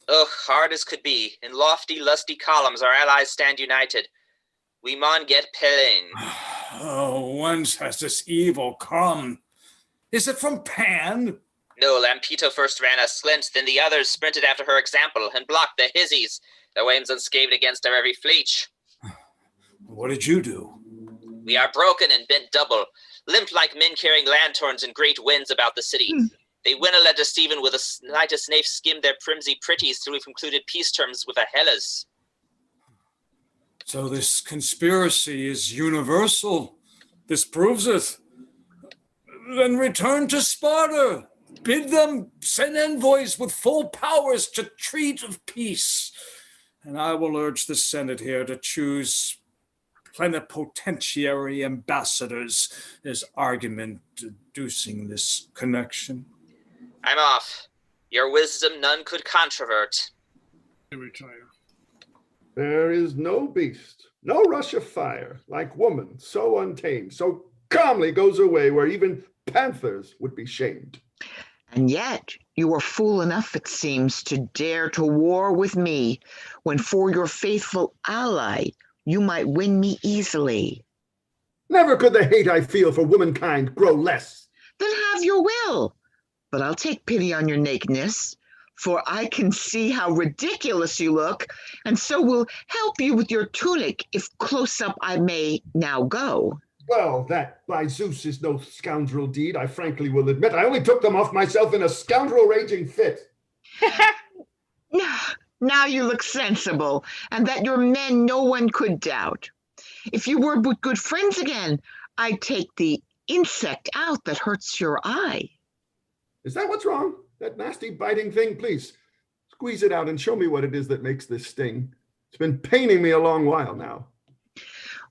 Ugh, hard as could be. In lofty, lusty columns our allies stand united. We maun get Pellin. Oh, whence has this evil come? Is it from Pan? No, Lampito first ran a slint, then the others sprinted after her example and blocked the hizzies. Their wames unscathed against our every fleech. What did you do? We are broken and bent double, limp like men carrying lanterns in great winds about the city. They winna let us Stephen with a slightest knafe skim their primsy pretties till we've concluded peace terms with a Hellas. So this conspiracy is universal. This proves it. Then return to Sparta. Bid them send envoys with full powers to treat of peace. And I will urge the Senate here to choose plenipotentiary ambassadors as argument deducing this connection. I'm off. Your wisdom none could controvert. Retire. There is no beast, no rush of fire, like woman so untamed, so calmly goes away where even panthers would be shamed. And yet you are fool enough, it seems, to dare to war with me, when for your faithful ally you might win me easily. Never could the hate I feel for womankind grow less. Then have your will, but I'll take pity on your nakedness, for I can see how ridiculous you look, and so will help you with your tunic, if close up I may now go. Well, that, by Zeus, is no scoundrel deed, I frankly will admit. I only took them off myself in a scoundrel raging fit. Now you look sensible, and that your men no one could doubt. If you were but good friends again, I'd take the insect out that hurts your eye. Is that what's wrong? That nasty biting thing? Please, squeeze it out and show me what it is that makes this sting. It's been paining me a long while now.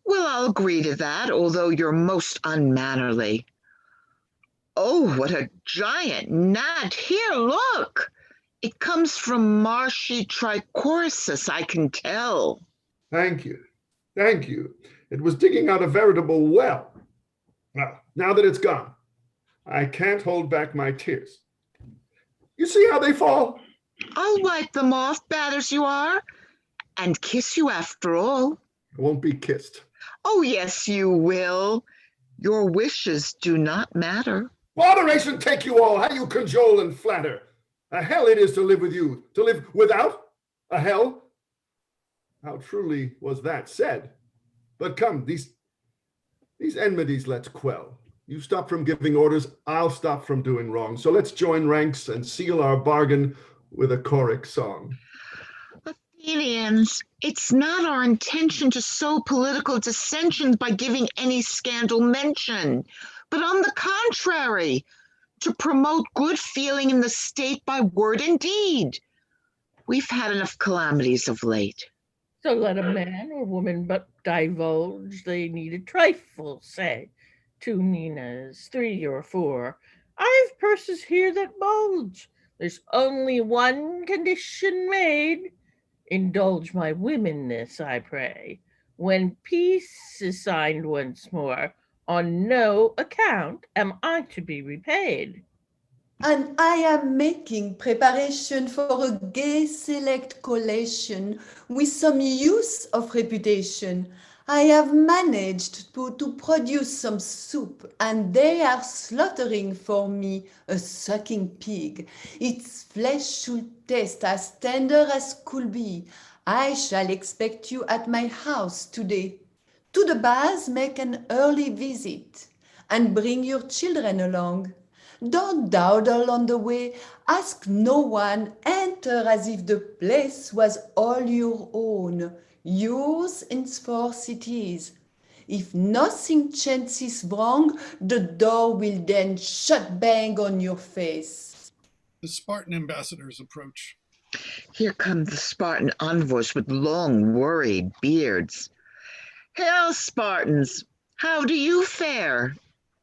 Well, I'll agree to that, although you're most unmannerly. Oh, what a giant gnat! Here, look! It comes from marshy trichorisis, I can tell. Thank you. Thank you. It was digging out a veritable well. Well, now that it's gone, I can't hold back my tears. You see how they fall? I'll wipe them off, bad as you are, and kiss you after all. I won't be kissed. Oh, yes, you will. Your wishes do not matter. Moderation take you all, how you cajole and flatter. A hell it is to live with you, to live without a hell. How truly was that said? But come, these enmities let's quell. You stop from giving orders, I'll stop from doing wrong. So let's join ranks and seal our bargain with a choric song. Athenians, it's not our intention to sow political dissensions by giving any scandal mention, but on the contrary, to promote good feeling in the state by word and deed. We've had enough calamities of late. So let a man or woman but divulge they need a trifle, say, 2 minas, 3 or 4. I've purses here that bulge. There's only one condition made. Indulge my womenness, I pray. When peace is signed once more, on no account am I to be repaid. And I am making preparation for a gay select collation with some use of reputation. I have managed to produce some soup, and they are slaughtering for me a sucking pig. Its flesh should taste as tender as could be. I shall expect you at my house today. To the baths make an early visit, and bring your children along. Don't dawdle on the way, ask no one, enter as if the place was all your own, yours henceforth it is. If nothing chances wrong, the door will then shut bang on your face. The Spartan ambassadors approach. Here come the Spartan envoys with long, worried beards. Hail, Spartans! How do you fare?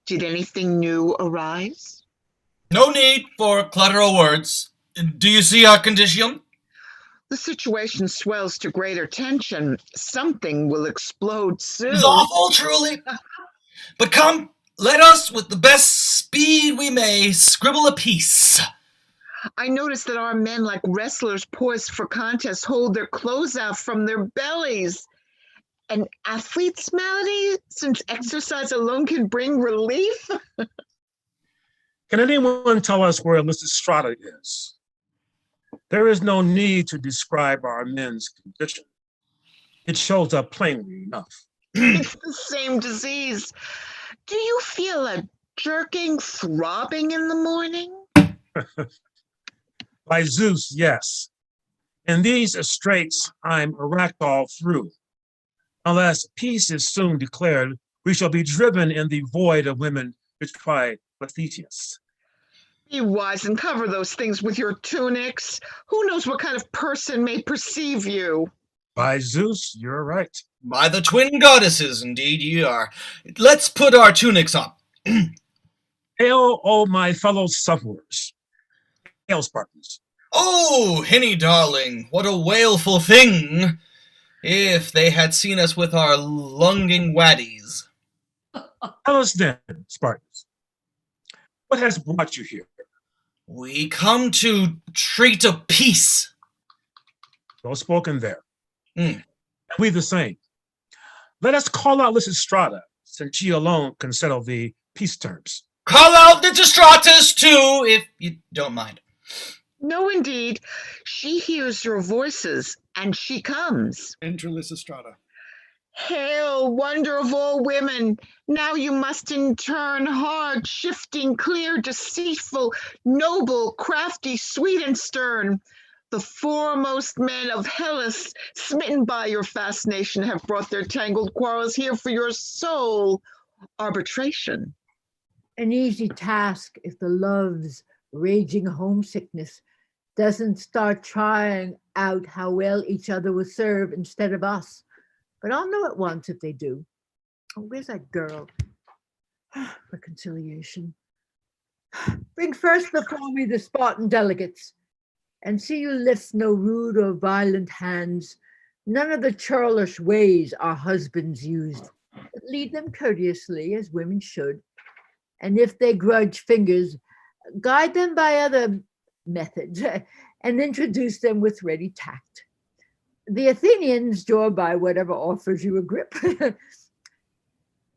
Did anything new arise? No need for clutteral words. Do you see our condition? The situation swells to greater tension. Something will explode soon. It's awful, truly. But come, let us, with the best speed we may, scribble a peace. I notice that our men, like wrestlers poised for contest, hold their clothes out from their bellies. An athlete's malady, since exercise alone can bring relief? Can anyone tell us where Lysistrata is? There is no need to describe our men's condition. It shows up plainly enough. It's the same disease. Do you feel a jerking, throbbing in the morning? By Zeus, yes. In these straits, I'm erect all through. Unless peace is soon declared, we shall be driven in the void of women which cry Pathetius. Be wise and cover those things with your tunics. Who knows what kind of person may perceive you? By Zeus, you're right. By the twin goddesses, indeed ye are. Let's put our tunics on. Hail, O my fellow sufferers. Hail, Spartans. Oh, Hinny darling, what a wailful thing, if they had seen us with our lunging waddies. Tell us then, Spartans, what has brought you here? We come to treat of peace. Well spoken there. We the same. Let us call out Lysistrata, since she alone can settle the peace terms. Call out the Lysistratas too, if you don't mind. No, indeed. She hears your voices, and she comes. Enter Lysistrata. Hail, wonder of all women! Now you must in turn hard, shifting, clear, deceitful, noble, crafty, sweet, and stern. The foremost men of Hellas, smitten by your fascination, have brought their tangled quarrels here for your sole arbitration. An easy task if the love's raging homesickness doesn't start trying out how well each other will serve instead of us. But I'll know at once if they do. Oh, where's that girl? Reconciliation. Bring first before me the Spartan delegates, and see you lift no rude or violent hands, none of the churlish ways our husbands used, but lead them courteously as women should, and if they grudge fingers, guide them by other methods, and introduce them with ready tact. The Athenians draw by whatever offers you a grip.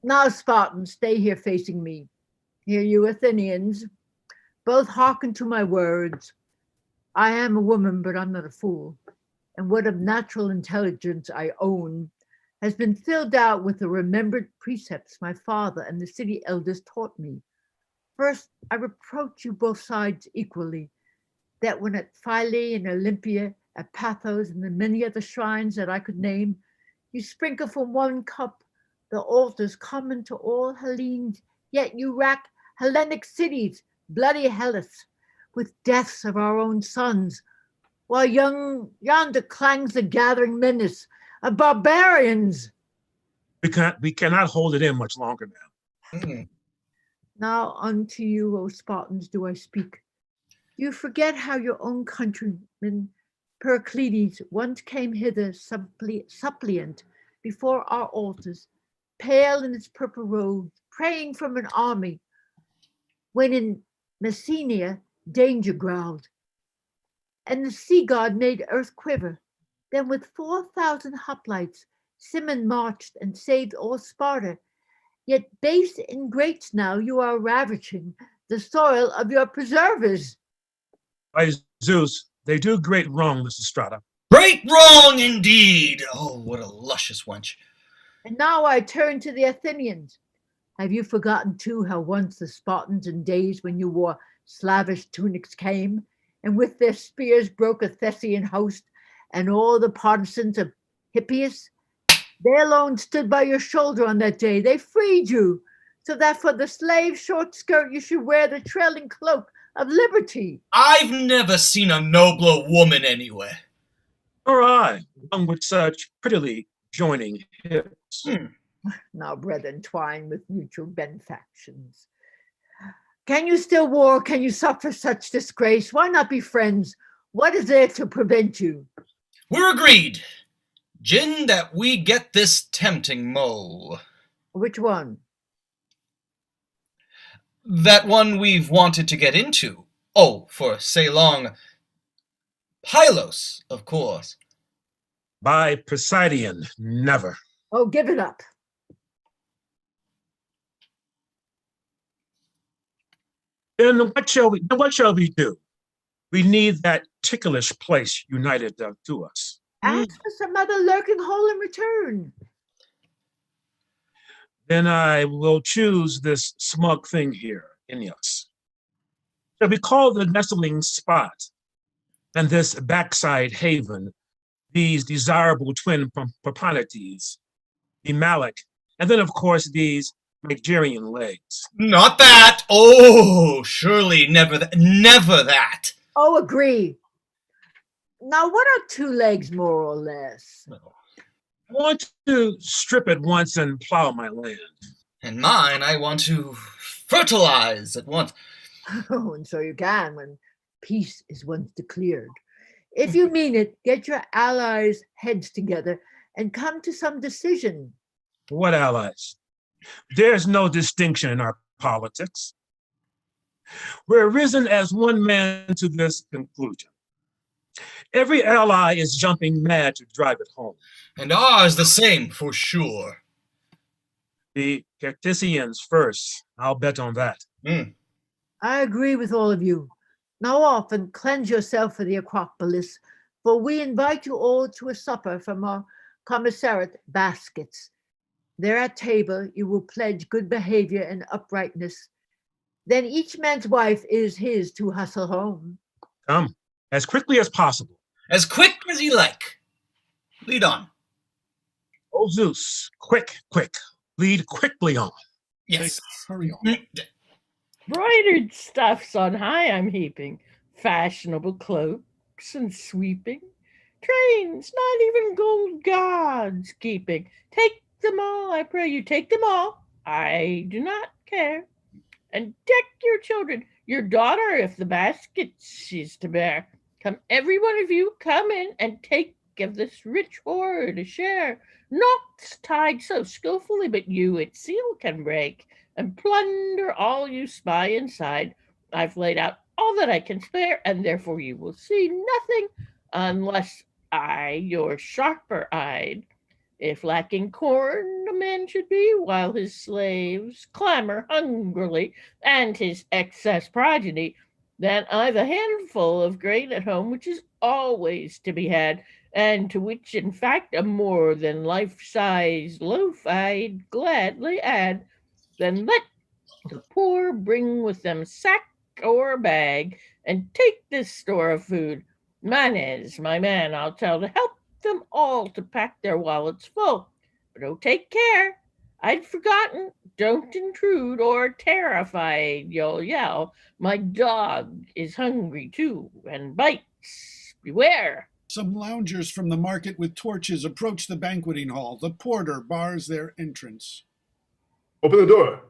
Now, Spartans, stay here facing me. Hear you, Athenians, both hearken to my words. I am a woman, but I'm not a fool. And what of natural intelligence I own has been filled out with the remembered precepts my father and the city elders taught me. First, I reproach you both sides equally, that when at Philae and Olympia, at Paphos, and the many other shrines that I could name, you sprinkle from one cup the altars common to all Hellenes, yet you rack Hellenic cities, bloody Hellas, with deaths of our own sons, while yonder clangs the gathering menace of barbarians. We cannot hold it in much longer now. Now unto you, O Spartans, do I speak. You forget how your own countryman Pericles once came hither suppliant before our altars, pale in his purple robe, praying from an army, when in Messenia danger growled, and the sea god made earth quiver. Then with 4,000 hoplites, Cimon marched and saved all Sparta. Yet base ingrates now you are ravaging the soil of your preservers. By Zeus, they do great wrong, Lysistrata. Great wrong indeed! Oh, what a luscious wench. And now I turn to the Athenians. Have you forgotten too how once the Spartans in days when you wore slavish tunics came, and with their spears broke a Thessian host, and all the partisans of Hippias? They alone stood by your shoulder on that day. They freed you, so that for the slave short skirt you should wear the trailing cloak of liberty. I've never seen a nobler woman anywhere. Nor I, one with such prettily joining hips. Now, brethren, twine with mutual benefactions. Can you still war? Can you suffer such disgrace? Why not be friends? What is there to prevent you? We're agreed. Gin, that we get this tempting mole. Which one? That one we've wanted to get into. Oh, for say long. Pylos, of course. By Poseidon, never. Oh, give it up. Then what shall we do? We need that ticklish place united to us. Ask for some other lurking hole in return. then I will choose this smug thing here, Ineos. Shall we call the nestling spot and this backside haven these desirable twin proprieties, the Malik, and then, of course, these Nigerian legs. Not that! Oh, surely never that. Never that! Oh, agree. Now, what are 2 legs, more or less? I want to strip at once and plow my land. And mine, I want to fertilize at once. Oh, and so you can when peace is once declared. If you mean it, get your allies' heads together and come to some decision. What allies? There's no distinction in our politics. We're risen as one man to this conclusion. Every ally is jumping mad to drive it home. And ours the same, for sure. The Cartesians first. I'll bet on that. I agree with all of you. Now off and cleanse yourself for the Acropolis, for we invite you all to a supper from our commissariat baskets. There at table you will pledge good behavior and uprightness. Then each man's wife is his to hustle home. Come, as quickly as possible. As quick as you like. Lead on. Oh, Zeus, quick, quick. Lead quickly on. Yes. Hurry on. Broidered stuffs on high I'm heaping, fashionable cloaks and sweeping, trains not even gold gods keeping. Take them all, I pray you, take them all. I do not care. And deck your children, your daughter, if the basket she's to bear. Come, every one of you, come in and take of this rich hoard a share. Knots tied so skillfully, but you its seal can break, and plunder all you spy inside. I've laid out all that I can spare, and therefore you will see nothing unless I, your sharper eyed. If lacking corn, a man should be, while his slaves clamor hungrily, and his excess progeny, then I've a handful of grain at home which is always to be had, and to which, in fact, a more than life-sized loaf I'd gladly add. Then let the poor bring with them sack or bag, and take this store of food. Manes, my man, I'll tell to help them all to pack their wallets full. But oh, take care. I'd forgotten, don't intrude or terrified you'll yell. My dog is hungry too and bites. Beware. Some loungers from the market with torches approach the banqueting hall. The porter bars their entrance. Open the door.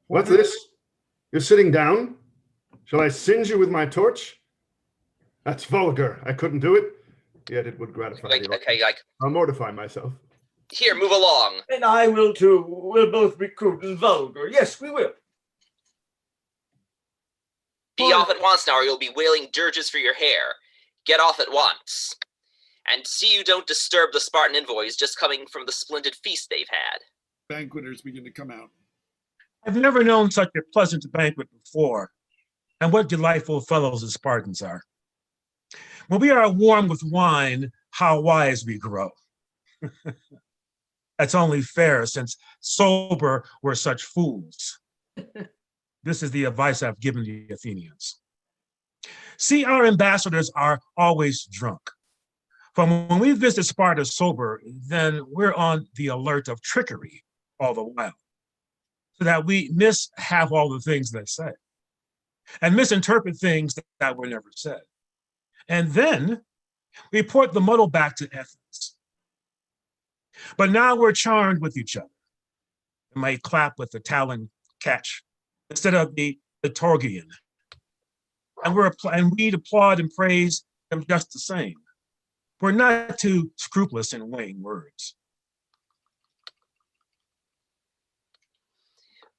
What's this? You're sitting down? Shall I singe you with my torch? That's vulgar. I couldn't do it. Yet it would gratify you. Okay, I'll mortify myself. here, move along. And I will too. We'll both be crude and vulgar. Yes, we will. Be off at once now, or you'll be wailing dirges for your hair. Get off at once. And see you don't disturb the Spartan envoys just coming from the splendid feast they've had. Banqueters begin to come out. I've never known such a pleasant banquet before. And what delightful fellows the Spartans are. When we are warm with wine, how wise we grow. That's only fair, since sober we're such fools. This is the advice I've given the Athenians. See, our ambassadors are always drunk. From when we visit Sparta sober, then we're on the alert of trickery all the while, so that we miss half all the things they say and misinterpret things that were never said. And then report the muddle back to Athens. But now we're charmed with each other. We might clap with the talon catch instead of the Torgian. And we'd applaud and praise them just the same. We're not too scrupulous in weighing words.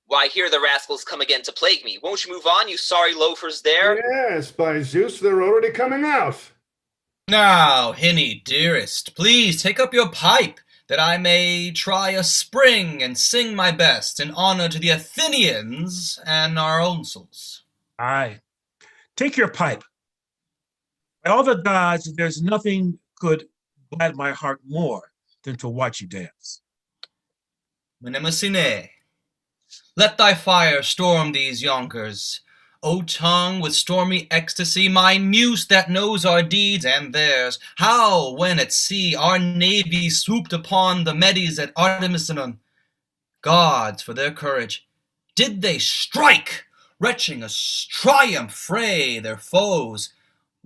Why, here the rascals come again to plague me. Won't you move on, you sorry loafers there? Yes, by Zeus, they're already coming out. Now, Hinny, dearest, please take up your pipe, that I may try a spring and sing my best in honor to the Athenians and our own souls. Aye, take your pipe. By all the gods, there's nothing could glad my heart more than to watch you dance. Mnemosyne, let thy fire storm these yonkers. O tongue with stormy ecstasy, my muse that knows our deeds and theirs, how, when at sea our navy swooped upon the Medes at Artemisinum, gods for their courage, did they strike, retching a triumph fray their foes,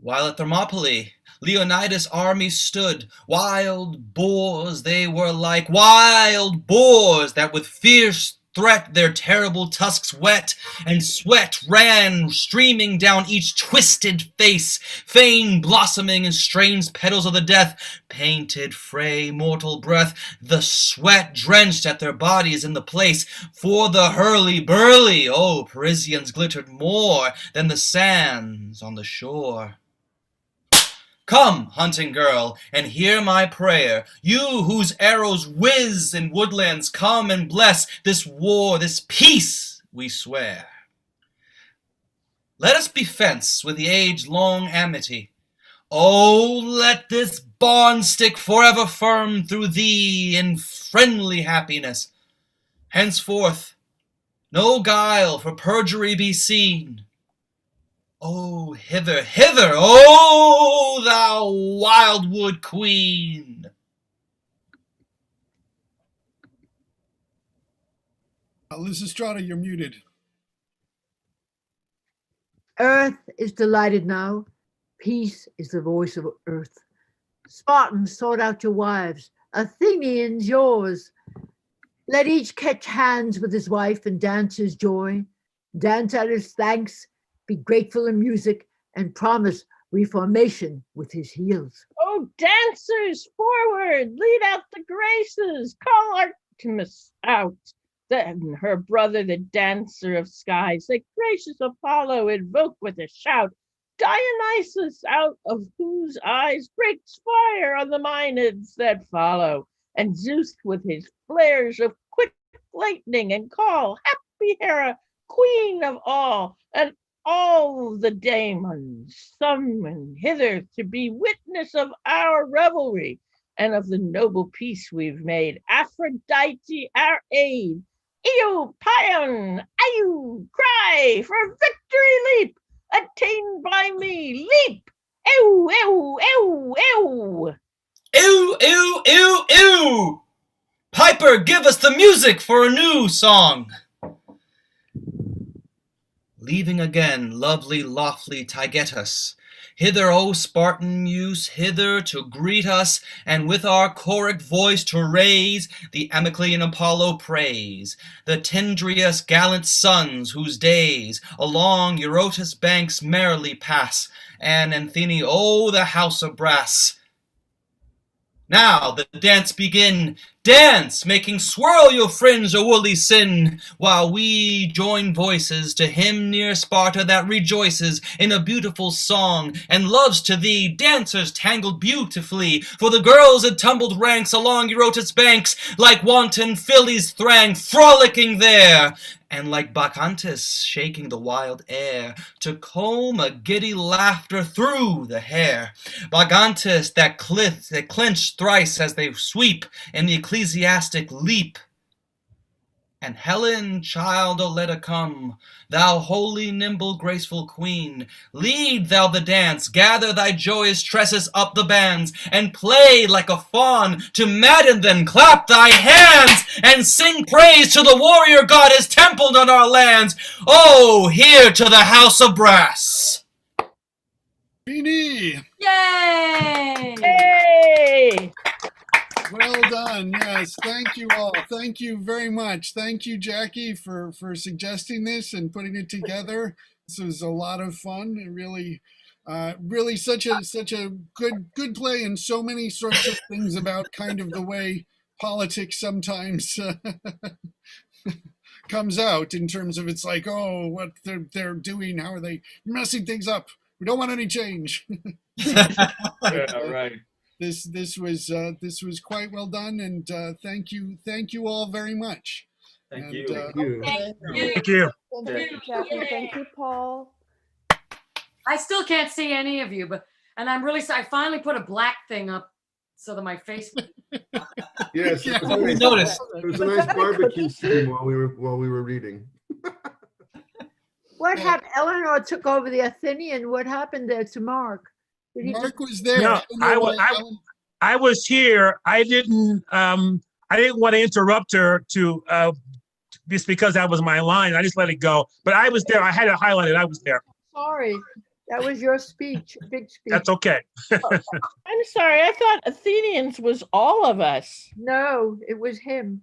while at Thermopylae Leonidas' army stood, wild boars they were like, wild boars that with fierce threat their terrible tusks wet, and sweat ran streaming down each twisted face, fain blossoming in strange petals of the death, painted fray mortal breath, the sweat drenched at their bodies in the place, for the hurly-burly, oh, Parisians glittered more than the sands on the shore. Come, hunting girl, and hear my prayer. You whose arrows whiz in woodlands, come and bless this war, this peace, we swear. Let us be fenced with the age-long amity. Oh, let this bond stick forever firm through thee in friendly happiness. Henceforth, no guile for perjury be seen. Oh, hither, hither, oh, thou wildwood queen! Lysistrata, you're muted. Earth is delighted now. Peace is the voice of earth. Spartans, sort out your wives. Athenians, yours. Let each catch hands with his wife and dance his joy. Dance out his thanks. Be grateful in music, and promise reformation with his heels. Oh, dancers, forward! Lead out the graces! Call Artemis out! Then her brother, the dancer of skies, the gracious Apollo, invoke with a shout. Dionysus, out of whose eyes breaks fire on the Maenads that follow, and Zeus with his flares of quick lightning, and call happy Hera, queen of all, and all the daemons summon hither to be witness of our revelry and of the noble peace we've made. Aphrodite, our aid. Io, Pion, Iu, cry for victory leap, attained by me, leap. Ew, ew, ew, ew. Ew, ew, ew, ew! Piper, give us the music for a new song. Leaving again lovely, lofty Taygetus, hither, O Spartan muse, hither to greet us, and with our choric voice to raise the Amyclean Apollo praise, the Tindrius gallant sons whose days along Eurotas banks merrily pass, and Anthene, O the house of brass. Now the dance begin. Dance, making swirl your fringe, O woolly sin, while we join voices to hymn near Sparta that rejoices in a beautiful song, and loves to thee, dancers tangled beautifully, for the girls had tumbled ranks along Eurotas banks, like wanton fillies thrang, frolicking there, and like Bacchantes shaking the wild air, to comb a giddy laughter through the hair. Bacchantes that clench thrice as they sweep in the ecclesiastic leap. And Helen, child, O let her come, thou holy, nimble, graceful queen, lead thou the dance, gather thy joyous tresses up the bands, and play like a fawn to madden them, clap thy hands, and sing praise to the warrior goddess templed on our lands. Oh, here to the house of brass. Beanie! Yay! Hey! Well done. Yes. Thank you all. Thank you very much. Thank you, Jackie, for suggesting this and putting it together. This was a lot of fun. It really, really such a good play, and so many sorts of things about kind of the way politics sometimes comes out in terms of, it's like, oh, what they're doing, how are they messing things up? We don't want any change. Yeah, right. This was quite well done, and thank you all very much. Thank And, you. Thank you. Thank you, Jackie. Thank you, Paul. I still can't see any of you, and I'm really sorry. I finally put a black thing up so that my face. Yes, Yeah, it was noticed. It was a nice barbecue scene while we were reading. What happened? Eleanor took over the Athenian. What happened there to Mark? Did he Mark was there. No, don't know I was here. I didn't want to interrupt her to just because that was my line. I just let it go. But I was there. I had it highlighted. I was there. Sorry, that was your speech, big speech. That's okay. I'm sorry. I thought Athenians was all of us. No, it was him.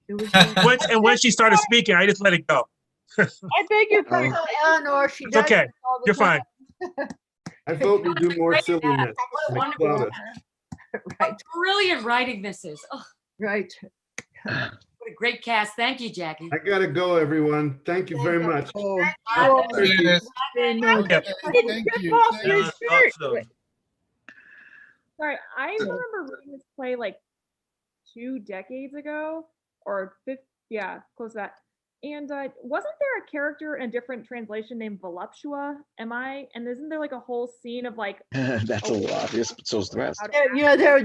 It was him. When she started speaking, I just let it go. I beg your Tell pardon. Eleanor, she It's does okay. this all the You're time. fine. I felt we do more silliness. What Like wonderful, Claudia. Right, brilliant writing this is. Oh, right. what a great cast. Thank you, Jackie. I gotta go, everyone. Thank you very much. Oh, Cheers. very much. Okay. Thank you. Yeah, awesome. Sorry, I remember reading this play like 2 decades ago, or close to that. And wasn't there a character in a different translation named Voluptua? And isn't there like a whole scene of like That's a little obvious, but so's the rest. You know, there are